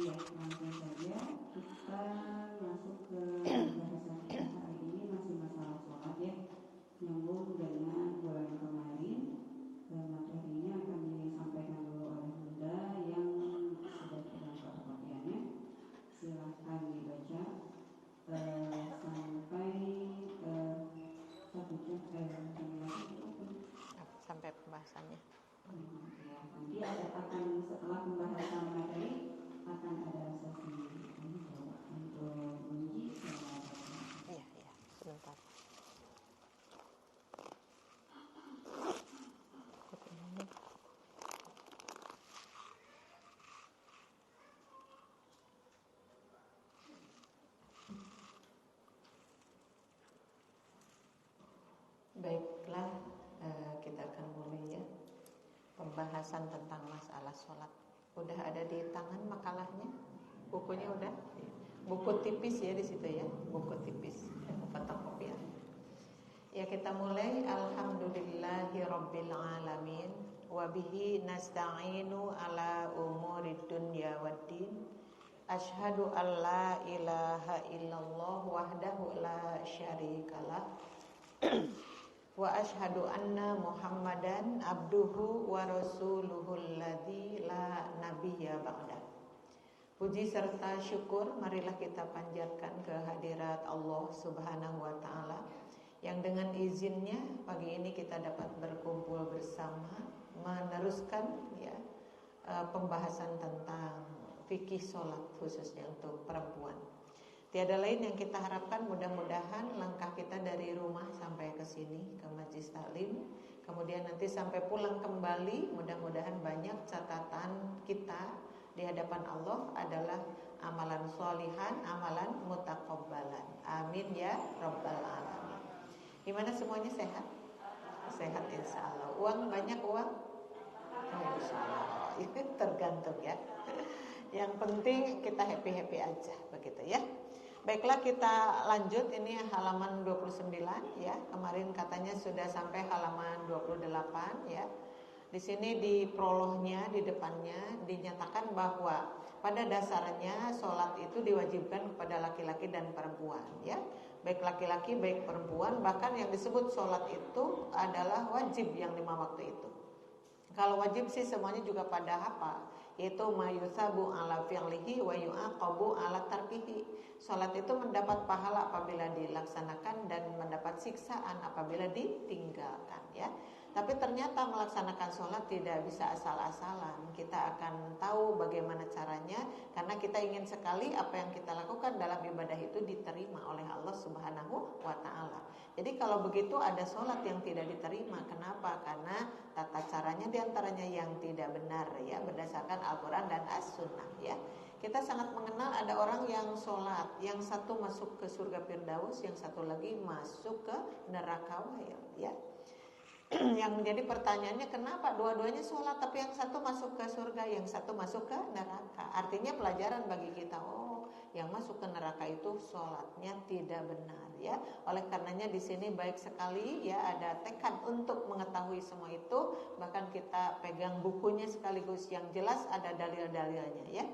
Iya, langsung saja kita masuk ke pembahasan kita hari ini masih masalah sholat ya, nyambung dengan bulan kemarin. Materinya akan disampaikan dulu oleh Bunda yang sudah pegang fotokopiannya. Silahkan dibaca sampai sampai pembahasannya. Ya, nanti akan setelah pembahasan materi akan ada sesi untuk uji sama. Iya, sebentar. Baiklah, kita akan mulai ya pembahasan tentang masalah sholat. Udah ada di tangan makalahnya, bukunya udah, buku tipis ya di situ ya, buku tipis, fotokopian. Ya kita mulai. Alhamdulillahirabbil alamin wa bihi nasta'inu ala umurid dunya waddin. Asyhadu an la ilaha illallah wahdahu la syarikalah wa asyhadu anna Muhammadan abduhu wa rasuluhul ladzi la nabiyya ba'dah. Puji serta syukur marilah kita panjatkan ke hadirat Allah Subhanahu wa taala yang dengan izinnya pagi ini kita dapat berkumpul bersama meneruskan ya pembahasan tentang fikih sholat khususnya untuk perempuan. Tiada lain yang kita harapkan, mudah-mudahan langkah kita dari rumah sampai ke sini ke Majelis Taklim, kemudian nanti sampai pulang kembali, mudah-mudahan banyak catatan kita di hadapan Allah adalah amalan sholihan, amalan mutakabbalan. Amin ya rabbal alamin. Gimana semuanya sehat? Sehat insya Allah. Uang banyak uang? Insya Allah. Itu tergantung ya. Yang penting kita happy-happy aja begitu ya. Baiklah kita lanjut, ini halaman 29 ya. Kemarin katanya sudah sampai halaman 28 ya. Di sini di prolognya di depannya dinyatakan bahwa pada dasarnya sholat itu diwajibkan kepada laki-laki dan perempuan ya. Baik laki-laki baik perempuan, bahkan yang disebut sholat itu adalah wajib yang 5 waktu itu. Kalau wajib sih semuanya juga pada hafal, yaitu mayusabu ala fi'lihi wa yu'aqabu ala tarkihi. Salat itu mendapat pahala apabila dilaksanakan dan mendapat siksaan apabila ditinggalkan ya. Tapi ternyata melaksanakan sholat tidak bisa asal-asalan. Kita akan tahu bagaimana caranya, karena kita ingin sekali apa yang kita lakukan dalam ibadah itu diterima oleh Allah Subhanahu wa ta'ala. Jadi kalau begitu ada sholat yang tidak diterima. Kenapa? Karena tata caranya diantaranya yang tidak benar ya, berdasarkan Al-Quran dan As-Sunnah ya. Kita sangat mengenal ada orang yang sholat, yang satu masuk ke surga Firdaus, yang satu lagi masuk ke neraka Wail ya. Yang menjadi pertanyaannya, kenapa dua-duanya sholat tapi yang satu masuk ke surga, yang satu masuk ke neraka? Artinya pelajaran bagi kita, oh yang masuk ke neraka itu sholatnya tidak benar ya. Oleh karenanya di sini baik sekali ya ada tekad untuk mengetahui semua itu. Bahkan kita pegang bukunya sekaligus yang jelas ada dalil-dalilnya ya.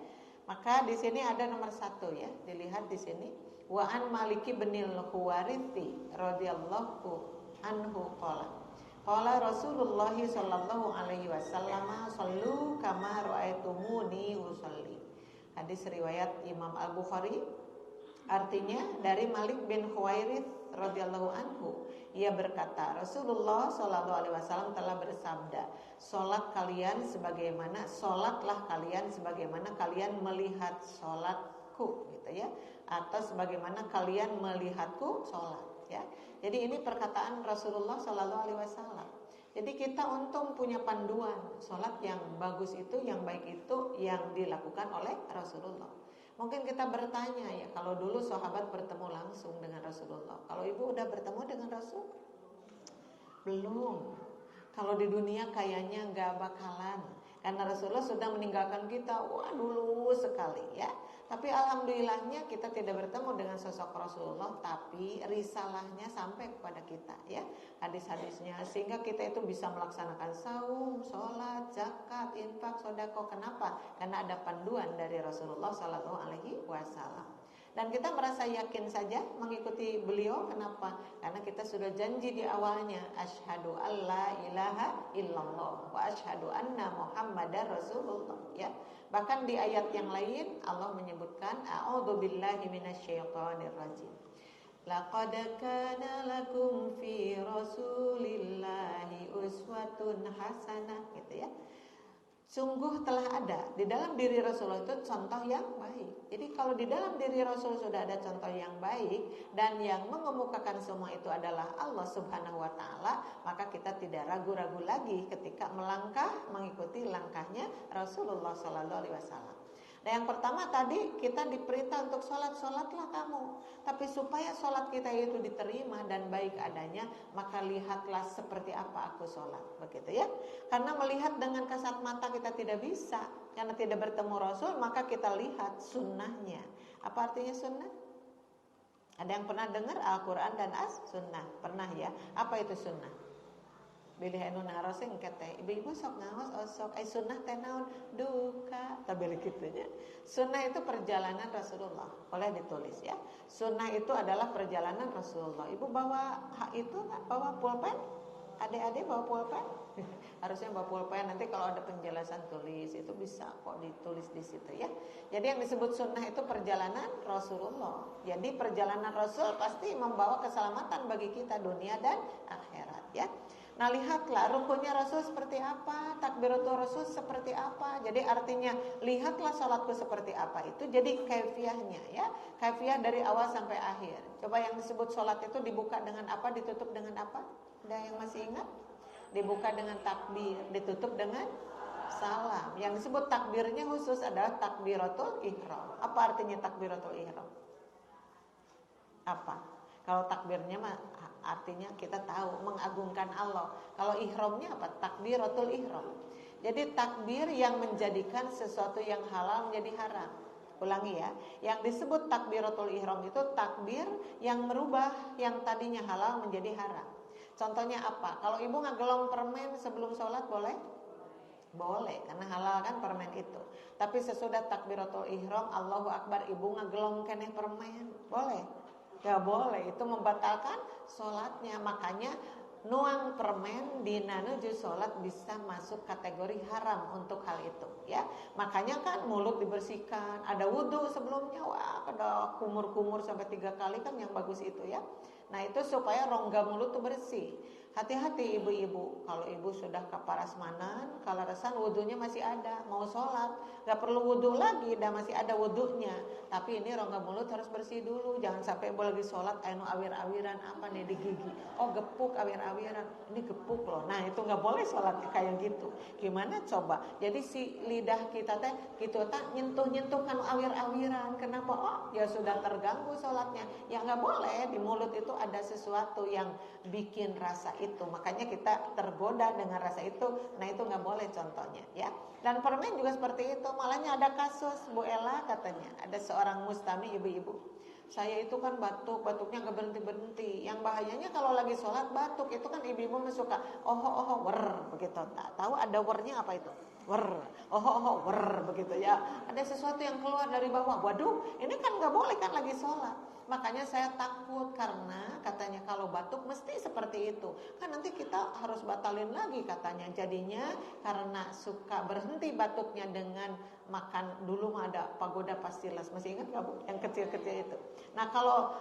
Maka di sini ada nomor 1 ya, dilihat di sini. Wa an Maliki binil Huwarithi radhiyallahu anhu qala. Qala Rasulullah sallallahu alaihi wasallam, "Shallu kama ra'aitumuni usolli." Hadis riwayat Imam Al-Bukhari. Artinya dari Malik bin Huwairits radhiyallahu anhu, ia berkata, Rasulullah sallallahu alaihi wasallam telah bersabda, "Salatlah kalian sebagaimana kalian melihat salatku," gitu ya. Atau sebagaimana kalian melihatku salat. Ya, jadi ini perkataan Rasulullah Sallallahu Alaihi Wasallam. Jadi kita untung punya panduan sholat yang bagus itu, yang baik itu, yang dilakukan oleh Rasulullah. Mungkin kita bertanya ya, kalau dulu sahabat bertemu langsung dengan Rasulullah, kalau ibu udah bertemu dengan Rasul? Belum. Kalau di dunia kayaknya nggak bakalan, karena Rasulullah sudah meninggalkan kita, wah dulu sekali ya. Tapi alhamdulillahnya kita tidak bertemu dengan sosok Rasulullah, tapi risalahnya sampai kepada kita ya. hadis-hadisnya, sehingga kita itu bisa melaksanakan saum, sholat, zakat, infak, sedekah. Kenapa? Karena ada panduan dari Rasulullah SAW. Dan kita merasa yakin saja mengikuti beliau. Kenapa? Karena kita sudah janji di awalnya, asyhadu alla ilaha illallah wa asyhadu anna muhammadar rasulullah, ya. Bahkan di ayat yang lain Allah menyebutkan a'udzubillahi minasyaitonir rajim. Laqad kana lakum fi rasulillahi uswatun hasanah, gitu ya. Sungguh telah ada di dalam diri Rasulullah itu contoh yang baik. Jadi kalau di dalam diri Rasul sudah ada contoh yang baik, dan yang mengemukakan semua itu adalah Allah Subhanahu wa taala, maka kita tidak ragu-ragu lagi ketika melangkah mengikuti langkahnya Rasulullah sallallahu alaihi wasallam. Nah, yang pertama tadi kita diperintah untuk sholatlah kamu. Tapi supaya sholat kita itu diterima dan baik adanya, maka lihatlah seperti apa aku sholat, begitu ya. Karena melihat dengan kasat mata kita tidak bisa, karena tidak bertemu Rasul, maka kita lihat sunnahnya. Apa artinya sunnah? Ada yang pernah dengar Al-Quran dan As-Sunnah? Pernah ya? Apa itu sunnah? Bilih anu naros engke teh ibu-ibu sok ngaos sok sunnah teh naon duka tabeli kitu nya. Sunnah itu perjalanan Rasulullah. Boleh ditulis ya. Sunnah itu adalah perjalanan Rasulullah. Ibu bawa itu bawa pulpen? Adik-adik bawa pulpen? Harusnya bawa pulpen, nanti kalau ada penjelasan tulis itu bisa kok ditulis di situ ya. Jadi yang disebut sunnah itu perjalanan Rasulullah. Jadi perjalanan Rasul pasti membawa keselamatan bagi kita dunia dan akhirat ya. Nah, lihatlah rukunnya Rasul seperti apa, takbiratul Rasul seperti apa. Jadi artinya lihatlah salatku seperti apa. Itu jadi kaifiahnya ya. Kaifiah dari awal sampai akhir. Coba yang disebut salat itu dibuka dengan apa, ditutup dengan apa? Ada yang masih ingat? Dibuka dengan takbir, ditutup dengan salam. Yang disebut takbirnya khusus adalah takbiratul ihram. Apa artinya takbiratul ihram? Apa? Kalau takbirnya mah artinya kita tahu mengagungkan Allah. Kalau ihramnya apa? Takbiratul ihram. Jadi takbir yang menjadikan sesuatu yang halal menjadi haram. Ulangi ya. Yang disebut takbiratul ihram itu takbir yang merubah yang tadinya halal menjadi haram. Contohnya apa? Kalau ibu ngagelong permen sebelum sholat boleh? Boleh, karena halal kan permen itu. Tapi sesudah takbiratul ihram, Allahu Akbar, ibu ngagelong keneh permen, boleh? Gak boleh, itu membatalkan sholatnya. Makanya nuang permen dina nuju sholat bisa masuk kategori haram untuk hal itu ya. Makanya kan mulut dibersihkan, ada wudhu sebelumnya, wah ada kumur-kumur sampai 3 kali kan yang bagus itu ya. Nah itu supaya rongga mulut tuh bersih. Hati-hati ibu-ibu, kalau ibu sudah kaparasmanan, kalau resan wudhunya masih ada, mau sholat, gak perlu wudhu lagi, dan masih ada wudhunya. Tapi ini rongga mulut harus bersih dulu, jangan sampai ibu lagi sholat, anu awir-awiran apa nih di gigi, oh gepuk awir-awiran, ini gepuk loh. Nah itu gak boleh sholat kayak gitu. Gimana coba? Jadi si lidah kita teh gitu teh nyentuh-nyentuh kan awir-awiran, kenapa? Oh ya sudah terganggu sholatnya. Ya gak boleh, di mulut itu ada sesuatu yang bikin rasa itu, makanya kita tergoda dengan rasa itu. Nah itu nggak boleh contohnya ya. Dan permen juga seperti itu. Malahnya ada kasus Bu Ella katanya, ada seorang mustami ibu-ibu, saya itu kan batuknya nggak berhenti. Yang bahayanya kalau lagi sholat batuk itu kan ibu-ibu suka oho wer begitu. Tak tahu ada wernya apa itu? Wer, oho wer begitu ya. Ada sesuatu yang keluar dari bawah. Waduh, ini kan nggak boleh kan lagi sholat. Makanya saya takut karena katanya kalau batuk mesti seperti itu. Kan nanti kita harus batalin lagi katanya. Jadinya karena suka berhenti batuknya dengan makan, dulu mah ada pagoda pastilas, masih ingat nggak Bu? Yang kecil-kecil itu. Nah kalau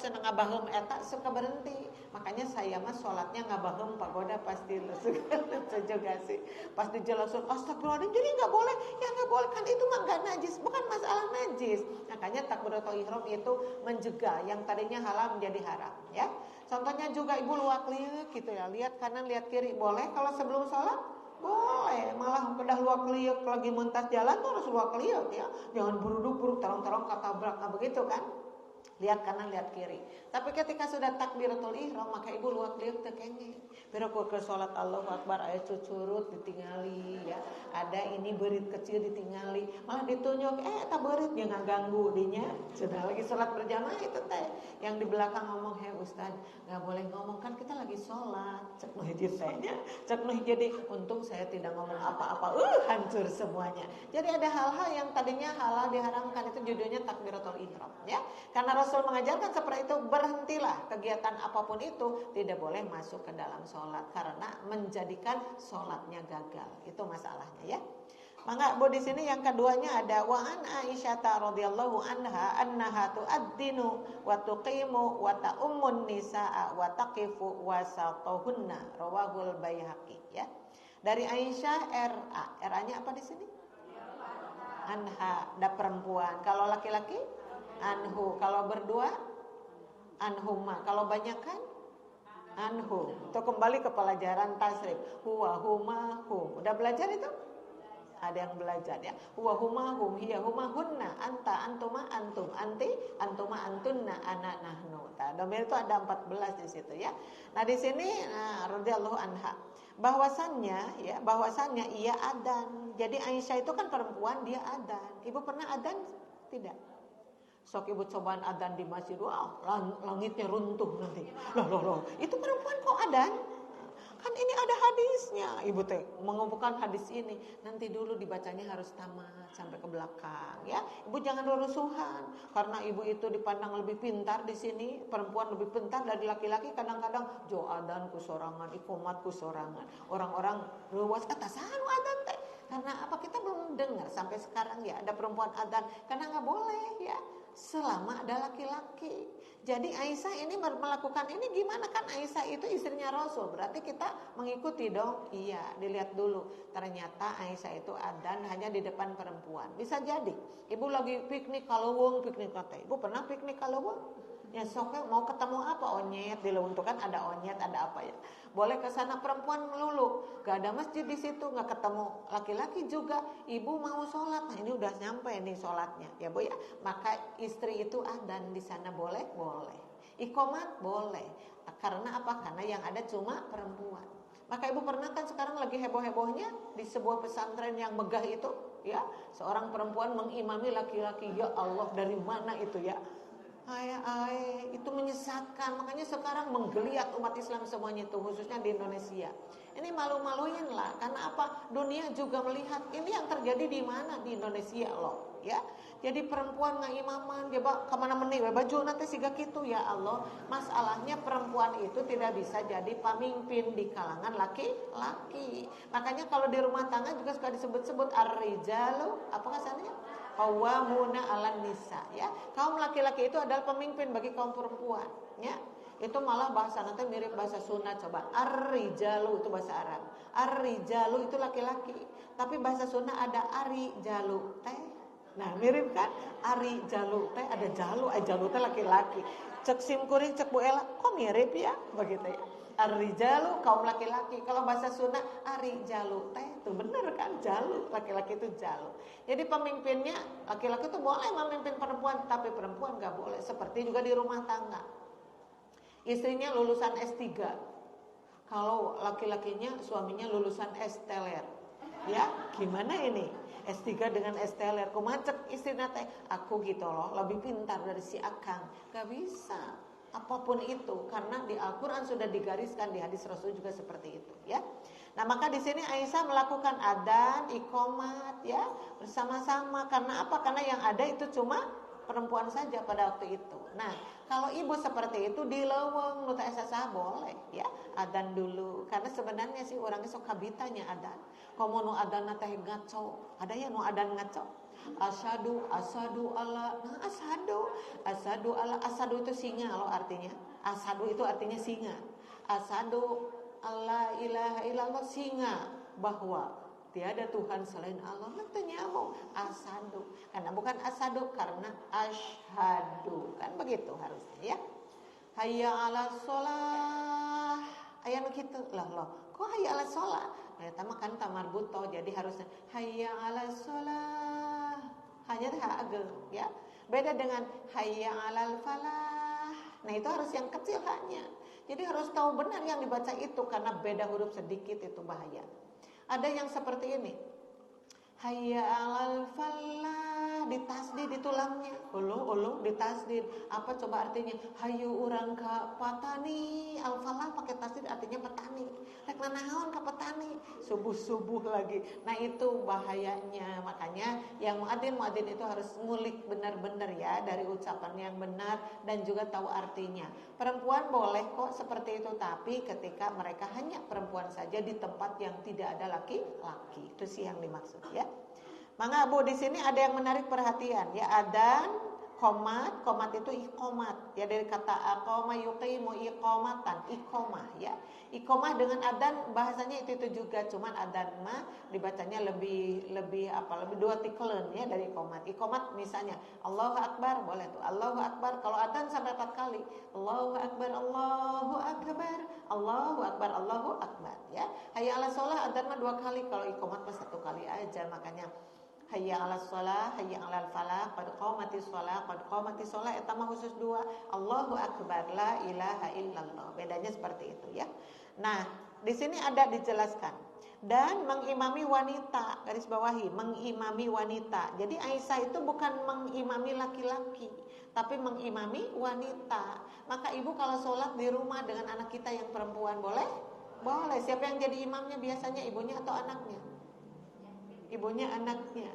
cenah ngabaheum eta suka berhenti. Makanya saya mah sholatnya ngabaheum pagoda pastilas. Itu juga sih. Pas dijelasin astagfirullahaladzim, jadi nggak boleh. Ya nggak boleh kan itu mah nggak najis, bukan masalah najis. Makanya takbiratul ihram itu mencegah yang tadinya halal menjadi haram ya. Contohnya juga ibu luak liuk gitu ya, lihat kanan lihat kiri boleh kalau sebelum sholat? Boleh, malah udah luak liuk lagi mentas jalan tuh harus luak liuk ya. Jangan buruk-buruk terong-terong katabrak begitu kan. lihat kanan, lihat kiri. Tapi ketika sudah takbiratul ihram, maka ibu luak liuk tekenge. Pero ke salat Allahu Akbar aya cucurut ditingali ya. Ada ini berit kecil ditingali, malah ditunjuk tak berit yang ngaganggu dinya. Sudah lagi salat berjamaah itu teh. Yang di belakang ngomong, "Hei Ustaz, enggak boleh ngomong kan kita lagi salat." Cek nu hiji tehnya, cek nu jadi untung saya tidak ngomong apa-apa. Hancur semuanya. Jadi ada hal-hal yang tadinya halal diharamkan, itu judulnya takbiratul ihram ya. Karena Rasul mengajarkan seperti itu, berhentilah kegiatan apapun itu, tidak boleh masuk ke dalam sholat karena menjadikan sholatnya gagal. Itu masalahnya ya. Maka Bu di sini yang keduanya ada wa an Aisyah radhiyallahu anha annaha tu'addinu wa tuqimu wa ta'ummun nisaa wa taqifu wasatahunna rawahul Baihaqi ya. Dari Aisyah RA-nya apa di sini? Anha, ada perempuan. Kalau laki-laki anhu, kalau berdua anhuma, kalau banyak kan anhu. Itu kembali ke pelajaran tasrif. Huwa huma hum. Udah belajar itu? Ada yang belajar ya. Huwa huma hum, hiya huma hunna, anta antuma antum, anti antuma antunna, ana nahnu. Domir itu ada 14 di situ ya. Nah di sini radhiyallahu anha bahwasannya ia adzan. Jadi Aisyah itu kan perempuan, dia adzan. Ibu pernah adzan tidak? Sok ibu cobaan adzan di masjid, wah langitnya runtuh nanti. Loh, itu perempuan kok adzan? Kan ini ada hadisnya. Ibu teh mengumpulkan hadis ini. Nanti dulu dibacanya harus tamat sampai ke belakang ya. Ibu jangan rusuhan karena ibu itu dipandang lebih pintar di sini. Perempuan lebih pintar dari laki-laki. Kadang-kadang jo adzan ku sorangan, iqomat ku sorangan. Orang-orang luas atasan adzan teh. Karena apa, kita belum dengar sampai sekarang ya ada perempuan adzan. Karena nggak boleh ya. Selama ada laki-laki. Jadi Aisyah ini melakukan ini gimana, kan Aisyah itu istrinya Rasul. Berarti kita mengikuti dong. Iya, dilihat dulu. Ternyata Aisyah itu adzan hanya di depan perempuan. Bisa jadi ibu lagi piknik kalawung, piknik kata. Ibu pernah piknik kalawung? Ya soknya mau ketemu apa, onyet di lewung itu kan ada onyet, ada apa ya. Boleh ke sana perempuan melulu. Gak ada masjid di situ, gak ketemu laki-laki juga. Ibu mau sholat, nah ini udah nyampe nih sholatnya, ya Bu ya. Maka istri itu adzan di sana boleh, boleh. Iqomat boleh. Karena apa? Karena yang ada cuma perempuan. Maka ibu pernah kan sekarang lagi heboh-hebohnya di sebuah pesantren yang megah itu, ya. Seorang perempuan mengimami laki-laki, ya Allah dari mana itu ya? Itu menyesatkan. Makanya sekarang menggeliat umat Islam semuanya itu, khususnya di Indonesia. Ini malu-maluin lah. Karena apa? Dunia juga melihat ini yang terjadi di mana, di Indonesia loh, ya. Jadi perempuan ngaimaman, dia kemana meni baju nanti siga gitu, ya Allah. Masalahnya perempuan itu tidak bisa jadi pemimpin di kalangan laki-laki. Makanya kalau di rumah tangga juga suka disebut-sebut ar-rijalu, apa kasarnya? Qawwamuna 'alan nisa ya. Kaum laki-laki itu adalah pemimpin bagi kaum perempuan ya. Itu malah bahasa nanti mirip bahasa Sunda. Coba ar-rijalu itu bahasa Arab. Ar-rijalu itu laki-laki. Tapi bahasa Sunda ada ari-jalu teh. Nah, mirip kan? Ari-jalu teh ada jalu, jalu teh laki-laki. Cek simkuring cek Bu Ela, kok mirip ya? Begitu ya. Ar-rijalu kaum laki-laki. Kalau bahasa Sunda ari-jalu teh itu bener kan, jalu, laki-laki itu jalu. Jadi pemimpinnya laki-laki itu boleh memimpin perempuan, tapi perempuan enggak boleh. Seperti juga di rumah tangga. Istrinya lulusan S3. Kalau laki-lakinya suaminya lulusan S-teler. Ya, gimana ini? S3 dengan S-teler. Kumacek istrinya teh, aku gitu loh, lebih pintar dari si Akang. Gak bisa. Apapun itu, karena di Al-Quran sudah digariskan, di hadis Rasul juga seperti itu ya. Nah maka di sini Aisyah melakukan adzan, iqomat ya bersama-sama. Karena apa? Karena yang ada itu cuma perempuan saja pada waktu itu. Nah kalau ibu seperti itu di leweng nuta esasa boleh ya adzan dulu. Karena sebenarnya sih orangnya sok kabitanya adzan. Komo nu adzan teh ngaco, ada ya nu adzan ngaco. Asadu Allah, nah asadu Allah, asadu itu singa loh artinya. Asadu itu artinya singa. Asadu Allah ilaha illallah, singa, bahwa tiada Tuhan selain Allah. Itu nyamuk asadu, karena bukan asadu, karena ashadu, kan begitu harusnya ya. Hayya ala sholah, ayat begitu loh. Kok hayya ala sholah? Nah, kan tamar buto, jadi harusnya hayya ala sholah. Hanya ageng ya. Beda dengan hayya 'alal falah. Nah, itu harus yang kecil hanya. Jadi harus tahu benar yang dibaca itu, karena beda huruf sedikit itu bahaya. Ada yang seperti ini. Hayya 'alal falah, ditasdid di tulangnya. Ulu ditasdid. Apa coba artinya? Hayu urang ka patani. Al falah pakai tasdid artinya petani. Rek nanaon ka petani. Subuh-subuh lagi. Nah, itu bahayanya. Makanya yang muadzin itu harus ngulik benar-benar ya dari ucapan yang benar dan juga tahu artinya. Perempuan boleh kok seperti itu, tapi ketika mereka hanya perempuan saja di tempat yang tidak ada laki-laki. Itu sih yang dimaksud ya. Maka Bu, di sini ada yang menarik perhatian ya, adzan, qomat itu iqomat ya, dari kata aqama yuqimu iqomatan, iqomah ya. Iqomah dengan adzan bahasanya itu juga, cuman adzan mah dibacanya lebih dua tikelen ya dari iqomat. Iqomat misalnya Allahu Akbar boleh tuh, Allahu Akbar. Kalau adzan sampai 4 kali, Allahu Akbar, Allahu Akbar, Allahu Akbar, Allahu Akbar ya. Hayya 'alas shalah adzan mah 2 kali, kalau iqomat mah 1 kali aja. Makanya hayya 'alas shalah, hayya 'alal falah, qad qamatis shalah, eta mah khusus 2. Allahu akbar, la ilaha illallah. Bedanya seperti itu ya. Nah, di sini ada dijelaskan. Dan mengimami wanita, garis bawahi, mengimami wanita. Jadi Aisyah itu bukan mengimami laki-laki, tapi mengimami wanita. Maka ibu kalau sholat di rumah dengan anak kita yang perempuan boleh? Boleh. Siapa yang jadi imamnya biasanya, ibunya atau anaknya? Ibunya, anaknya.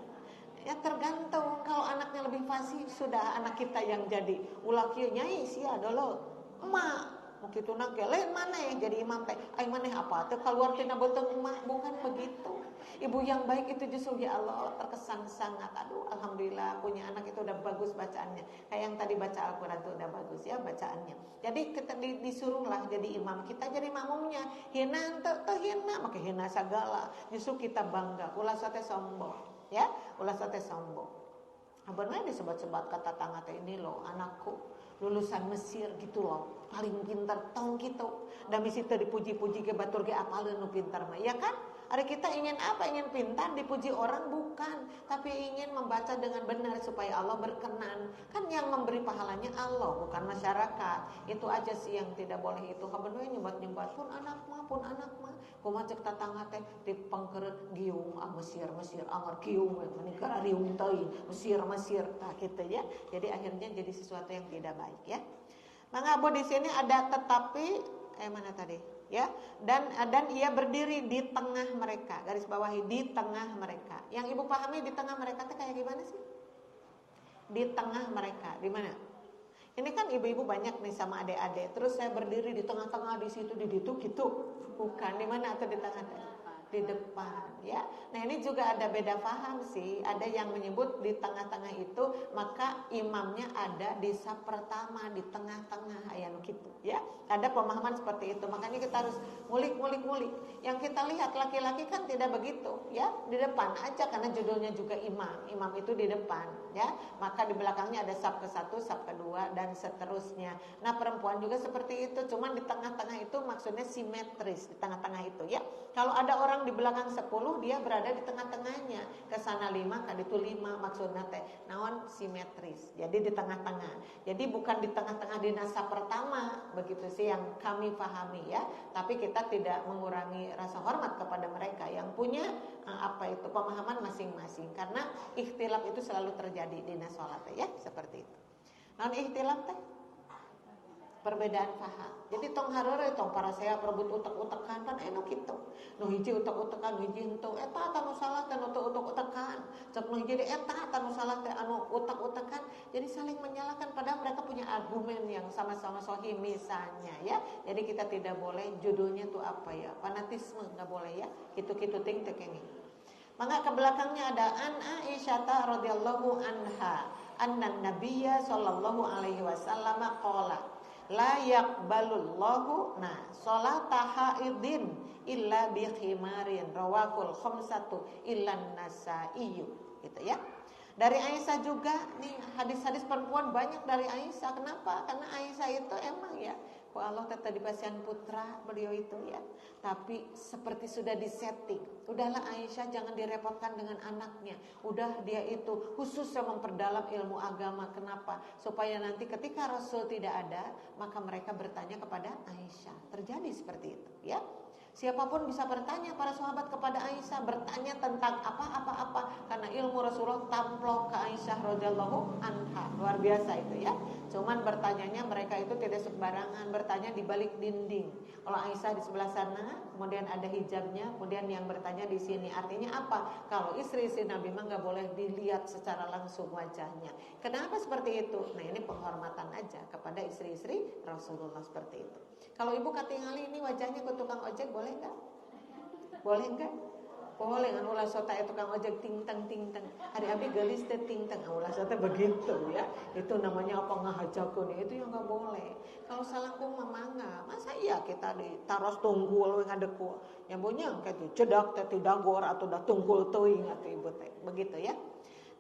Ya tergantung, kalau anaknya lebih fasih sudah anak kita yang jadi. Ulah kieu nyai sia dolo emak begitu nak lain mana yang jadi imam teh ai maneh apa teh keluar tina beuteung emak, bukan begitu. Ibu yang baik itu justru ya Allah terkesan sangat, aduh alhamdulillah punya anak itu udah bagus bacaannya. Kayak yang tadi baca Al-Qur'an itu udah bagus ya bacaannya. Jadi kita disuruhlah jadi imam, kita jadi makmumnya. Hina teu hina, make hina sagala. Justru kita bangga, ulah teh sombong ya, ulah teh sombong. Benar disebut-sebut kata tangga teh ini loh anakku lulusan Mesir gitu loh, paling pintar tong gitu. Da misi teu dipuji-puji ke batur ge apaleun nu pintar mah, ya kan? Ada kita ingin apa? Ingin pintar, dipuji orang bukan, tapi ingin membaca dengan benar supaya Allah berkenan. Kan yang memberi pahalanya Allah, bukan masyarakat. Itu aja sih yang tidak boleh itu. Kabeneun nyebat-nyebat pun anak mah. Kumaha cek tatangga teh dipengkeureut giung Mesir anggar giung we menikah riung teuing Mesir tah kitu ya. Jadi akhirnya jadi sesuatu yang tidak baik ya. Maka Bu di sini ada tetapi mana tadi? Ya, dan ia berdiri di tengah mereka, garis bawahi di tengah mereka. Yang ibu pahami di tengah mereka itu kayak gimana sih? Di tengah mereka, di mana? Ini kan ibu-ibu banyak nih sama adik-adik. Terus saya berdiri di tengah-tengah di situ di situ gitu. Bukan di mana atau di tengah? Di depan ya. Nah ini juga ada beda paham sih. Ada yang menyebut di tengah-tengah itu maka imamnya ada di saf pertama, di tengah-tengah aya gitu ya. Ada pemahaman seperti itu. Makanya kita harus ngulik. Yang kita lihat laki-laki kan tidak begitu ya, di depan aja karena judulnya juga imam. Imam itu di depan ya. Maka di belakangnya ada saf ke-1, saf kedua dan seterusnya. Nah perempuan juga seperti itu. Cuman di tengah-tengah itu maksudnya simetris, di tengah-tengah itu ya. Kalau ada orang di belakang 10, dia berada di tengah-tengahnya. Ke sana 5, ka ditu 5 maksudna teh. Naon simetris. Jadi di tengah-tengah. Jadi bukan di tengah-tengah di nasa pertama, begitu sih yang kami pahami ya. Tapi kita tidak mengurangi rasa hormat kepada mereka yang punya pemahaman masing-masing. Karena ikhtilaf itu selalu terjadi di nas salat ya, seperti itu. Naon ikhtilaf teh? Perbedaan paham. Jadi tong hareure tong para saya perebut utek-utekan kan eno kitu. Nu hiji utek-utekan, nu hiji henteu. Eta anu salah teh nu utek-utekan. Cek nu hiji eta anu salah teh anu utek-utekan. Jadi saling menyalahkan padahal mereka punya argumen yang sama-sama sahih misalnya ya. Jadi kita tidak boleh judulnya tuh apa ya? Fanatisme enggak boleh ya. Kitu-kitu ting teh kene. Maka ke belakangnya ada an Aisyah radhiyallahu anha anna nabiyya sallallahu alaihi wasallam qala la yaqbalullahu sholata haidin illa bi khimarin rawahul khamsatu illan nasaiyu gitu ya. Dari Aisyah juga nih hadis-hadis perempuan banyak dari Aisyah. Kenapa? Karena Aisyah itu emang ya Allah tetap dipasihan putra beliau itu ya. Tapi seperti sudah disetting. Udahlah Aisyah jangan direpotkan dengan anaknya. Udah dia itu khususnya memperdalam ilmu agama. Kenapa? Supaya nanti ketika Rasul tidak ada, maka mereka bertanya kepada Aisyah. Terjadi seperti itu ya. Siapapun bisa bertanya, para sahabat kepada Aisyah, bertanya tentang apa-apa karena ilmu Rasulullah tamplok ke Aisyah radhiyallahu anha. Luar biasa itu ya. Cuman bertanyanya mereka itu tidak sembarangan, bertanya di balik dinding. Kalau Aisyah di sebelah sana, kemudian ada hijabnya, kemudian yang bertanya di sini. Artinya apa? Kalau istri-istri Nabi mah nggak boleh dilihat secara langsung wajahnya. Kenapa seperti itu? Nah, ini penghormatan aja kepada istri-istri Rasulullah seperti itu. Kalau ibu katingali ini wajahnya ke tukang ojek boleh nggak? Boleh nggak? Boleh kan ulah sota itu tukang ojek ting-tang. Hari abi gelis teh ting-tang, ulah sota begitu ya. Itu namanya apa ngahajakun itu yang nggak boleh. Kalau salangkung mangga, masa iya kita ditaros tunggul we ngadekul. Nyambonya kayak itu cedak teh dagor atau da tunggul teuing atuh ibu teh. Begitu ya.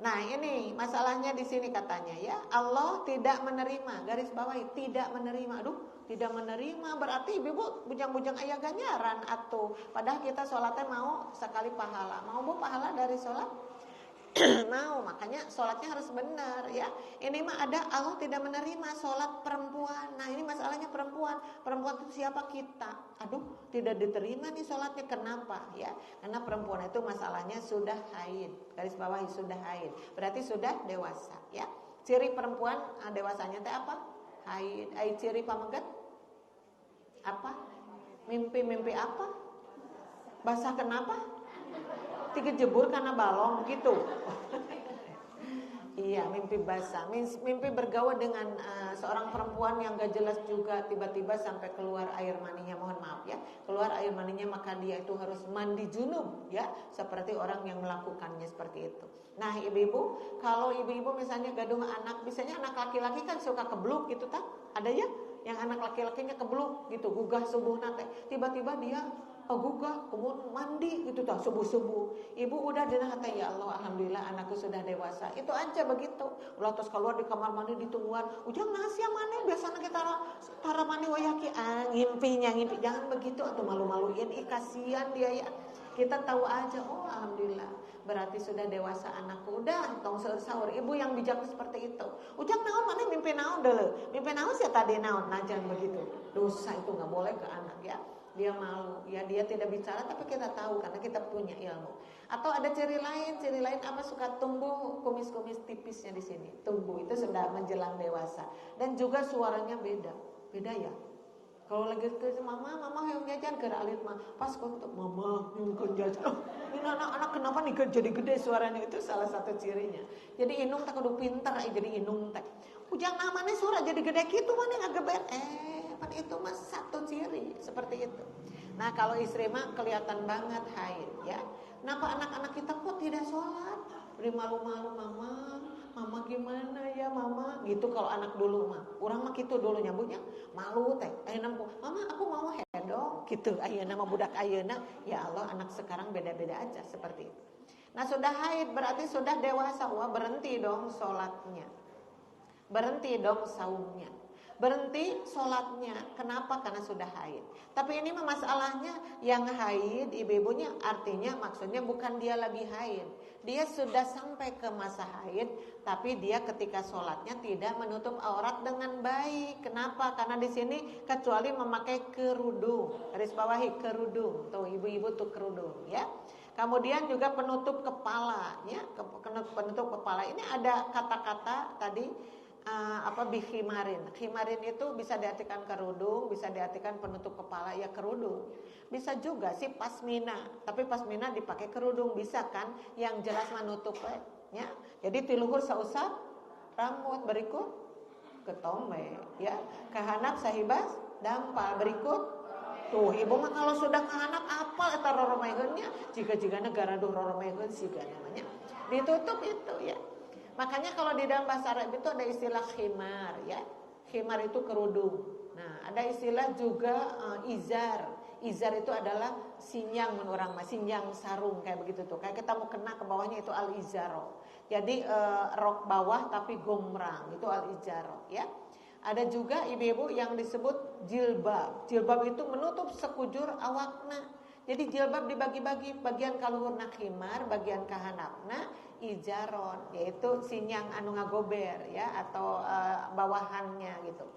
Nah ini masalahnya di sini katanya ya, Allah tidak menerima, garis bawahi tidak menerima. Aduh, tidak menerima berarti ibu bujang-bujang ayah ganjaran atuh. Padahal kita sholatnya mau sekali pahala. Mau bu pahala dari sholat? Mau, makanya sholatnya harus benar ya. Ini mah ada Allah tidak menerima sholat perempuan. Nah ini masalahnya perempuan itu siapa kita? Aduh, tidak diterima nih sholatnya. Kenapa ya? Karena perempuan itu masalahnya sudah haid. Garis bawahi sudah haid. Berarti sudah dewasa ya. Ciri perempuan dewasanya teh apa? Haid. Ciri pamegat apa? Mimpi apa? Basah kenapa? Tiga jebur karena balong gitu. Iya, mimpi basah. Mimpi bergaul dengan seorang perempuan yang gak jelas juga, tiba-tiba sampai keluar air maninya. Mohon maaf ya, keluar air maninya, maka dia itu harus mandi junub ya, seperti orang yang melakukannya seperti itu. Nah ibu-ibu, kalau ibu-ibu misalnya gaduh anak, biasanya anak laki-laki kan suka kebluk gitu tak? Ada ya yang anak laki-lakinya kebluk gitu, gugah subuh nate, tiba-tiba dia gugah, kemudian mandi gitu tak subuh-subuh. Ibu udah dina hati, ya Allah alhamdulillah anakku sudah dewasa. Itu aja begitu. Ulah terus keluar di kamar mandi ditungguan. Ujang nasi mana biasanya kita tara mandi wayaki ngimpi. Jangan begitu atau malu-maluin. Kasihan dia ya. Kita tahu aja, oh alhamdulillah berarti sudah dewasa anakku. Udah tong sahur. Ibu yang bijak seperti itu. Ujang naon mana mimpi naon dulu. Mimpi naon sih tadi naon. Nah jangan begitu. Dosa itu nggak boleh ke anak ya. Dia malu, ya dia tidak bicara tapi kita tahu karena kita punya ilmu. Atau ada ciri lain apa suka tumbuh kumis-kumis tipisnya di sini. Tumbuh itu sudah menjelang dewasa dan juga suaranya beda ya. Kalau lagi ke mama yang jajan ke alit mah pas untuk mama yang jajan. Ini anak kenapa nih jadi gede suaranya, itu salah satu cirinya. Jadi inung tak kudu pinter jadi inung teh. Ujang namanya suara jadi gede gitu mana ngageber itu mas satu ciri seperti itu. Nah kalau istri mah kelihatan banget haid ya. Kenapa anak-anak kita kok tidak sholat? Beri malu-malu mama gimana ya mama gitu. Kalau anak dulu mah urang mah gitu dulu nyambutnya malu teh. Ayeuna mama aku mau hedong gitu. Ayeuna mah budak ayeuna. Ya Allah anak sekarang beda-beda aja seperti itu. Nah sudah haid berarti sudah dewasa. Wah berhenti dong sholatnya, berhenti dong saumnya, berhenti sholatnya. Kenapa? Karena sudah haid. Tapi ini masalahnya yang haid ibu-ibunya, artinya maksudnya bukan dia lagi haid, dia sudah sampai ke masa haid, tapi dia ketika sholatnya tidak menutup aurat dengan baik. Kenapa? Karena di sini kecuali memakai kerudung. Garis bawahi kerudung. Tuh ibu-ibu tuh kerudung ya. Kemudian juga penutup kepala ya. Penutup kepala ini ada kata-kata tadi bihimarin. Khimarin itu bisa diartikan kerudung, bisa diartikan penutup kepala ya kerudung. Bisa juga sih pasmina, tapi pasmina dipakai kerudung bisa kan? Yang jelas menutup ya. Jadi tiluhur sausap rambut, berikut ketombe ya. Kahanap sahibas dampal, berikut tuh ibu mah kalau sudah kahanap apal eta roromeheunnya, jika negara duh roromeheun siga namanya. Ditutup itu ya. Makanya kalau di dalam bahasa Arab itu ada istilah khimar ya. Khimar itu kerudung. Nah, ada istilah juga izar. Izar itu adalah sinyang menurut orang, sinyang sarung kayak begitu tuh. Kayak kita mau kena ke bawahnya itu al-izaro. Jadi rok bawah tapi gombrang itu al-izaro ya. Ada juga ibu-ibu yang disebut jilbab. Jilbab itu menutup sekujur awakna. Jadi jilbab dibagi-bagi, bagian kaluhurna khimar, bagian kahanapna ijaron, yaitu sinyang anu ngagober ya, atau bawahannya gitu.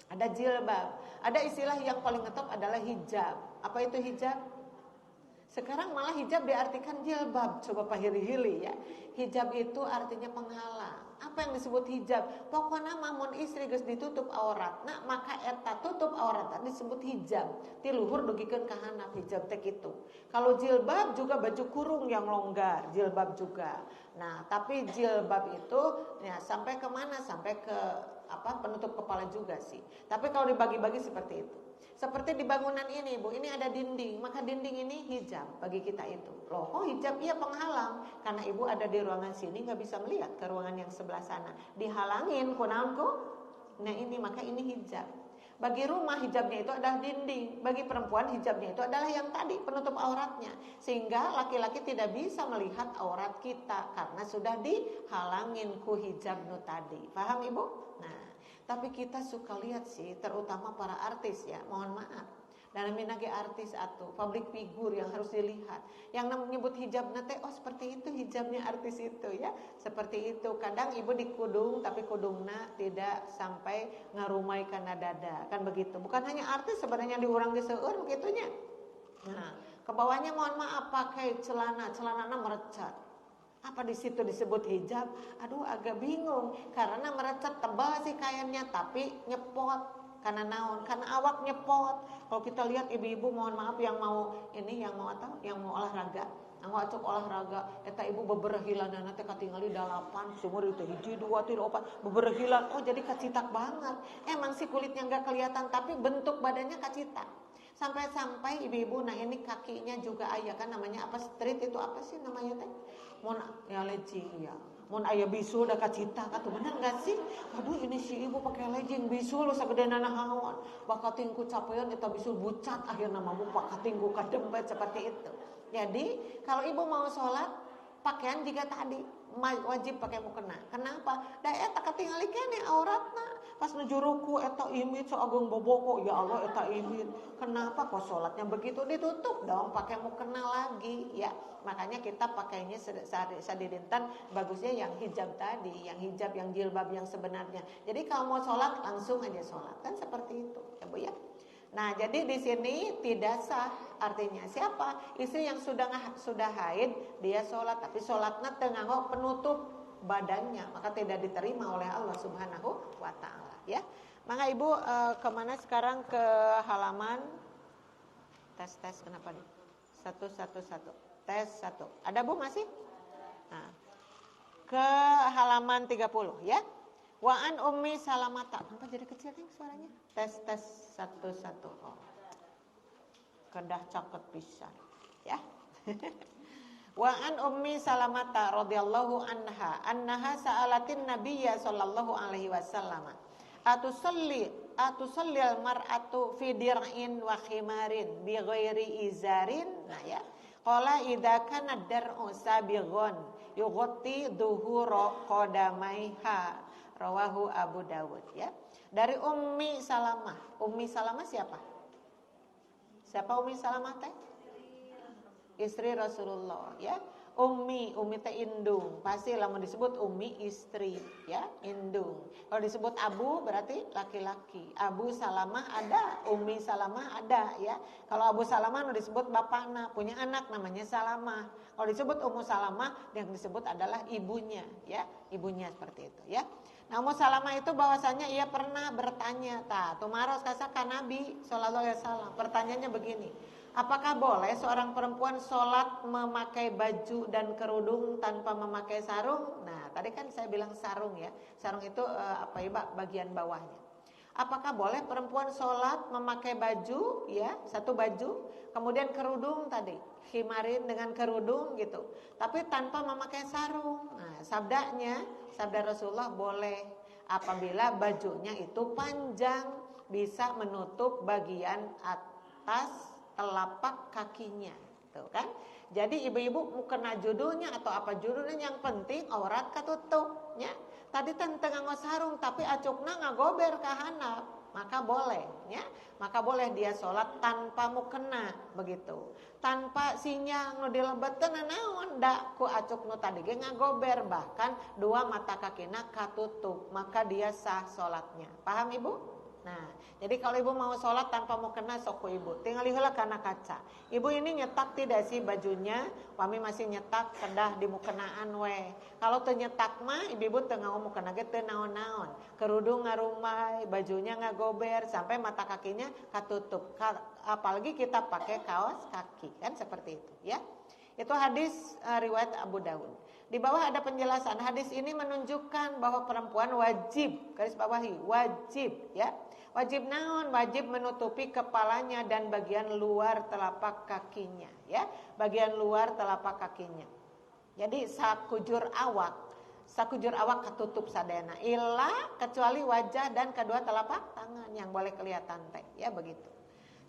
Ada jilbab. Ada istilah yang paling ngetop adalah hijab. Apa itu hijab? Sekarang malah hijab diartikan jilbab. Coba pahiri-hili ya. Hijab itu artinya penghalang. Apa yang disebut hijab? Pokoknya mamun istri geus ditutup aurat, nah maka eta tutup aurat disebut hijab. Ti luhur dugikeun ka handap hijab teh kitu. Kalau jilbab juga baju kurung yang longgar, jilbab juga. Nah, tapi jilbab itu ya sampai ke mana? Sampai ke penutup kepala juga sih. Tapi kalau dibagi-bagi seperti itu. Seperti di bangunan ini, Bu, ini ada dinding, maka dinding ini hijab bagi kita itu. Loh, kok hijab? Iya, penghalang. Karena Ibu ada di ruangan sini nggak bisa melihat ke ruangan yang sebelah sana. Dihalangin, kunaonku? Nah ini, maka ini hijab. Bagi rumah hijabnya itu adalah dinding. Bagi perempuan hijabnya itu adalah yang tadi, penutup auratnya. Sehingga laki-laki tidak bisa melihat aurat kita karena sudah dihalangin ku hijab nu tadi. Paham Ibu? Nah, tapi kita suka lihat sih, terutama para artis ya, mohon maaf. Dan minagi artis atau public figure yang harus dilihat. Yang menyebut hijab nate, oh seperti itu hijabnya artis itu ya. Seperti itu. Kadang ibu dikudung, tapi kudungna tidak sampai ngarumai kana dada. Kan begitu. Bukan hanya artis, sebenarnya diurang diseueur begitunya. Nah, kebawahnya mohon maaf pakai celananya merecet. Apa di situ disebut hijab? Aduh agak bingung karena merecet tebal sih kainnya tapi nyepot. Karena naon? Karena awak nyepot. Kalau kita lihat ibu-ibu mohon maaf yang mau olahraga, anu acok olahraga, eta ibu beberehilanana teh katingali 8, sumur itu 1 2 3 4 beberehilan. Oh jadi kacitak banget. Emang sih kulitnya enggak kelihatan tapi bentuk badannya kacitak. Sampai-sampai ibu-ibu, nah ini kakinya juga aya kan namanya apa street itu apa sih namanya teh? Mun ya legging ya. Mun aya bisul da kacita atuh bener enggak sih? Aduh ini si ibu pakai legging bisul sagedeuna haon. Bakating ku capeun eta bisul bucat akhirna mah bakating ku kadembet seperti itu. Jadi kalau ibu mau sholat pakaian juga tadi wajib pakai mukena. Kenapa? Da eta katingali keneh auratna. Pas nuju ruku eta imit saageng boboko, ya Allah eta imit. Kenapa kok sholatnya begitu? Ditutup dong pakai mukena lagi ya. Makanya kita pakainya sadirintan bagusnya yang hijab tadi, yang hijab yang jilbab yang sebenarnya. Jadi kalau mau sholat langsung aja sholat kan seperti itu ya Bu ya. Nah, jadi di sini tidak sah artinya siapa? Istri yang sudah haid dia sholat tapi sholatnya tengah penutup badannya maka tidak diterima oleh Allah Subhanahu wa taala ya. Maka Ibu kemana sekarang ke halaman tes kenapa nih? 111 tes 1. Ada Bu masih? Nah, ke halaman 30 ya. Wa an ummi salamata. Kenapa jadi kecil nih suaranya? Tes 1. Oh. Kedah caket pisan ya. Wa an ummi salamata radhiyallahu annaha sa'alatin nabiyya sallallahu alaihi wasallam. Atusalli al-mar'atu fi dir'in wa khimarin bi ghairi izarin. Nah ya. Qala idza kana dar'u sabighun yughatti dhuhura qadamaiha. Rawahu Abu Dawud ya. Dari Ummi Salamah. Ummi Salamah siapa? Siapa Ummi Salamah teh? Istri Rasulullah ya. Ummi teh indung. Pasti lamun disebut ummi istri ya, indung. Kalau disebut abu berarti laki-laki. Abu Salamah ada, Ummi Salamah ada ya. Kalau Abu Salamah disebut bapakna, punya anak namanya Salamah. Kalau disebut Ummu Salamah yang disebut adalah ibunya ya, ibunya seperti itu ya. Nah, Ummu Salamah itu bahwasanya ia pernah bertanya, tumaros kasakan Nabi sallallahu alaihi wasallam. Pertanyaannya begini, apakah boleh seorang perempuan sholat memakai baju dan kerudung tanpa memakai sarung? Nah, tadi kan saya bilang sarung ya. Sarung itu bagian bawahnya. Apakah boleh perempuan sholat memakai baju ya, satu baju, kemudian kerudung tadi, khimarin dengan kerudung gitu, tapi tanpa memakai sarung? Nah, sabda Rasulullah boleh apabila bajunya itu panjang, bisa menutup bagian atas telapak kakinya, tuh kan? Jadi ibu-ibu mau kena judulnya atau apa judulnya, yang penting aurat ketutup, ya. tadi tengah ngos sarung tapi acukna ngagober ka handap, maka boleh ya. Maka boleh dia sholat tanpa mukena begitu. Tanpa sinyang nu dilebetkeun naon da ku acuk nu tadi ge ngagober, bahkan dua mata kakina katutup, maka dia sah sholatnya. Paham Ibu? Nah, jadi kalau ibu mau sholat tanpa mau kena sok ku ibu, tinggal heula kana kaca. Ibu ini nyetak tidak sih bajunya? Kami masih nyetak kedah di mukenaan we. Kalau teu nyetak mah ibu teu ngau mukena ge teu naon-naon. Kerudung ngarumai, bajunya ngagober sampai mata kakinya katutup. Apalagi kita pakai kaos kaki, kan seperti itu ya. Itu hadis riwayat Abu Daud. Di bawah ada penjelasan. Hadis ini menunjukkan bahwa perempuan wajib, garis bawahi, wajib ya. Wajib naon? Wajib menutupi kepalanya dan bagian luar telapak kakinya ya. Bagian luar telapak kakinya. Jadi sakujur awak ketutup sadayana. Illa kecuali wajah dan kedua telapak tangan yang boleh kelihatan teh ya begitu.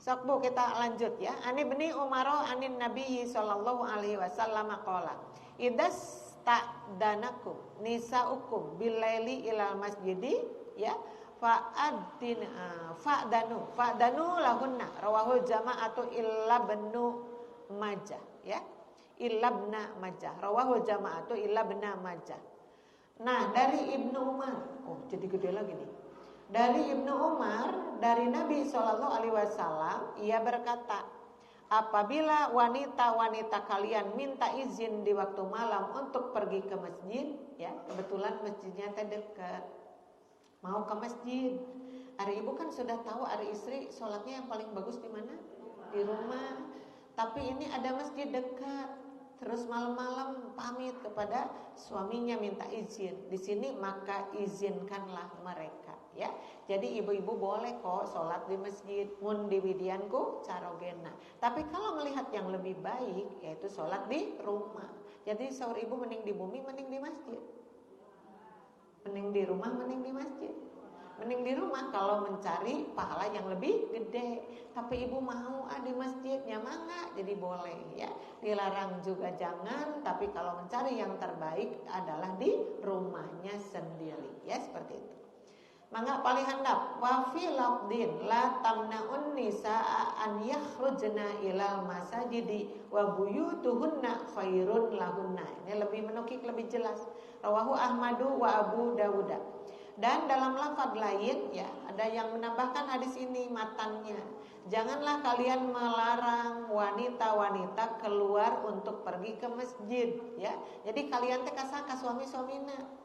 Sok Bu kita lanjut ya. Ani bni Umaro anin Nabi sallallahu alaihi wasallam qala idas ta'danakum nisaukum bilaili ilal masjidi ya fa'danu lahunna rawahu jama'atu illa bnu majah ya illa bna majah rawahu jama'atu illa bna majah. Nah dari Ibnu Umar, jadi gede lagi nih. Dari Ibnu Umar dari Nabi SAW ia berkata, apabila wanita-wanita kalian minta izin di waktu malam untuk pergi ke masjid, ya kebetulan masjidnya dekat, mau ke masjid. Hari ibu kan sudah tahu hari istri sholatnya yang paling bagus di mana? Di rumah. Tapi ini ada masjid dekat. Terus malam-malam pamit kepada suaminya minta izin. Di sini maka izinkanlah mereka. Ya, jadi ibu-ibu boleh kok sholat di masjid, mun di widianku carogena. Tapi kalau melihat yang lebih baik, yaitu sholat di rumah. Jadi sahur ibu mending di bumi, mending di masjid. Mending di rumah, mending di masjid. Mending di rumah kalau mencari pahala yang lebih gede. Tapi ibu mau di masjidnya mangga, jadi boleh ya. Dilarang juga jangan, tapi kalau mencari yang terbaik adalah di rumahnya sendiri. Ya seperti itu. Mangga paling handap wa fi lafdin la tamna'un nisaa an yakhrujna ilal masajidi wa buyutuhunna khairun lahunna. Ini lebih menukik lebih jelas. Rawahu Ahmadu wa Abu Dawud. Dan dalam lafaz lain ya ada yang menambahkan hadis ini matannya. Janganlah kalian melarang wanita-wanita keluar untuk pergi ke masjid ya. Jadi kalian teh kasangka suami-suamina.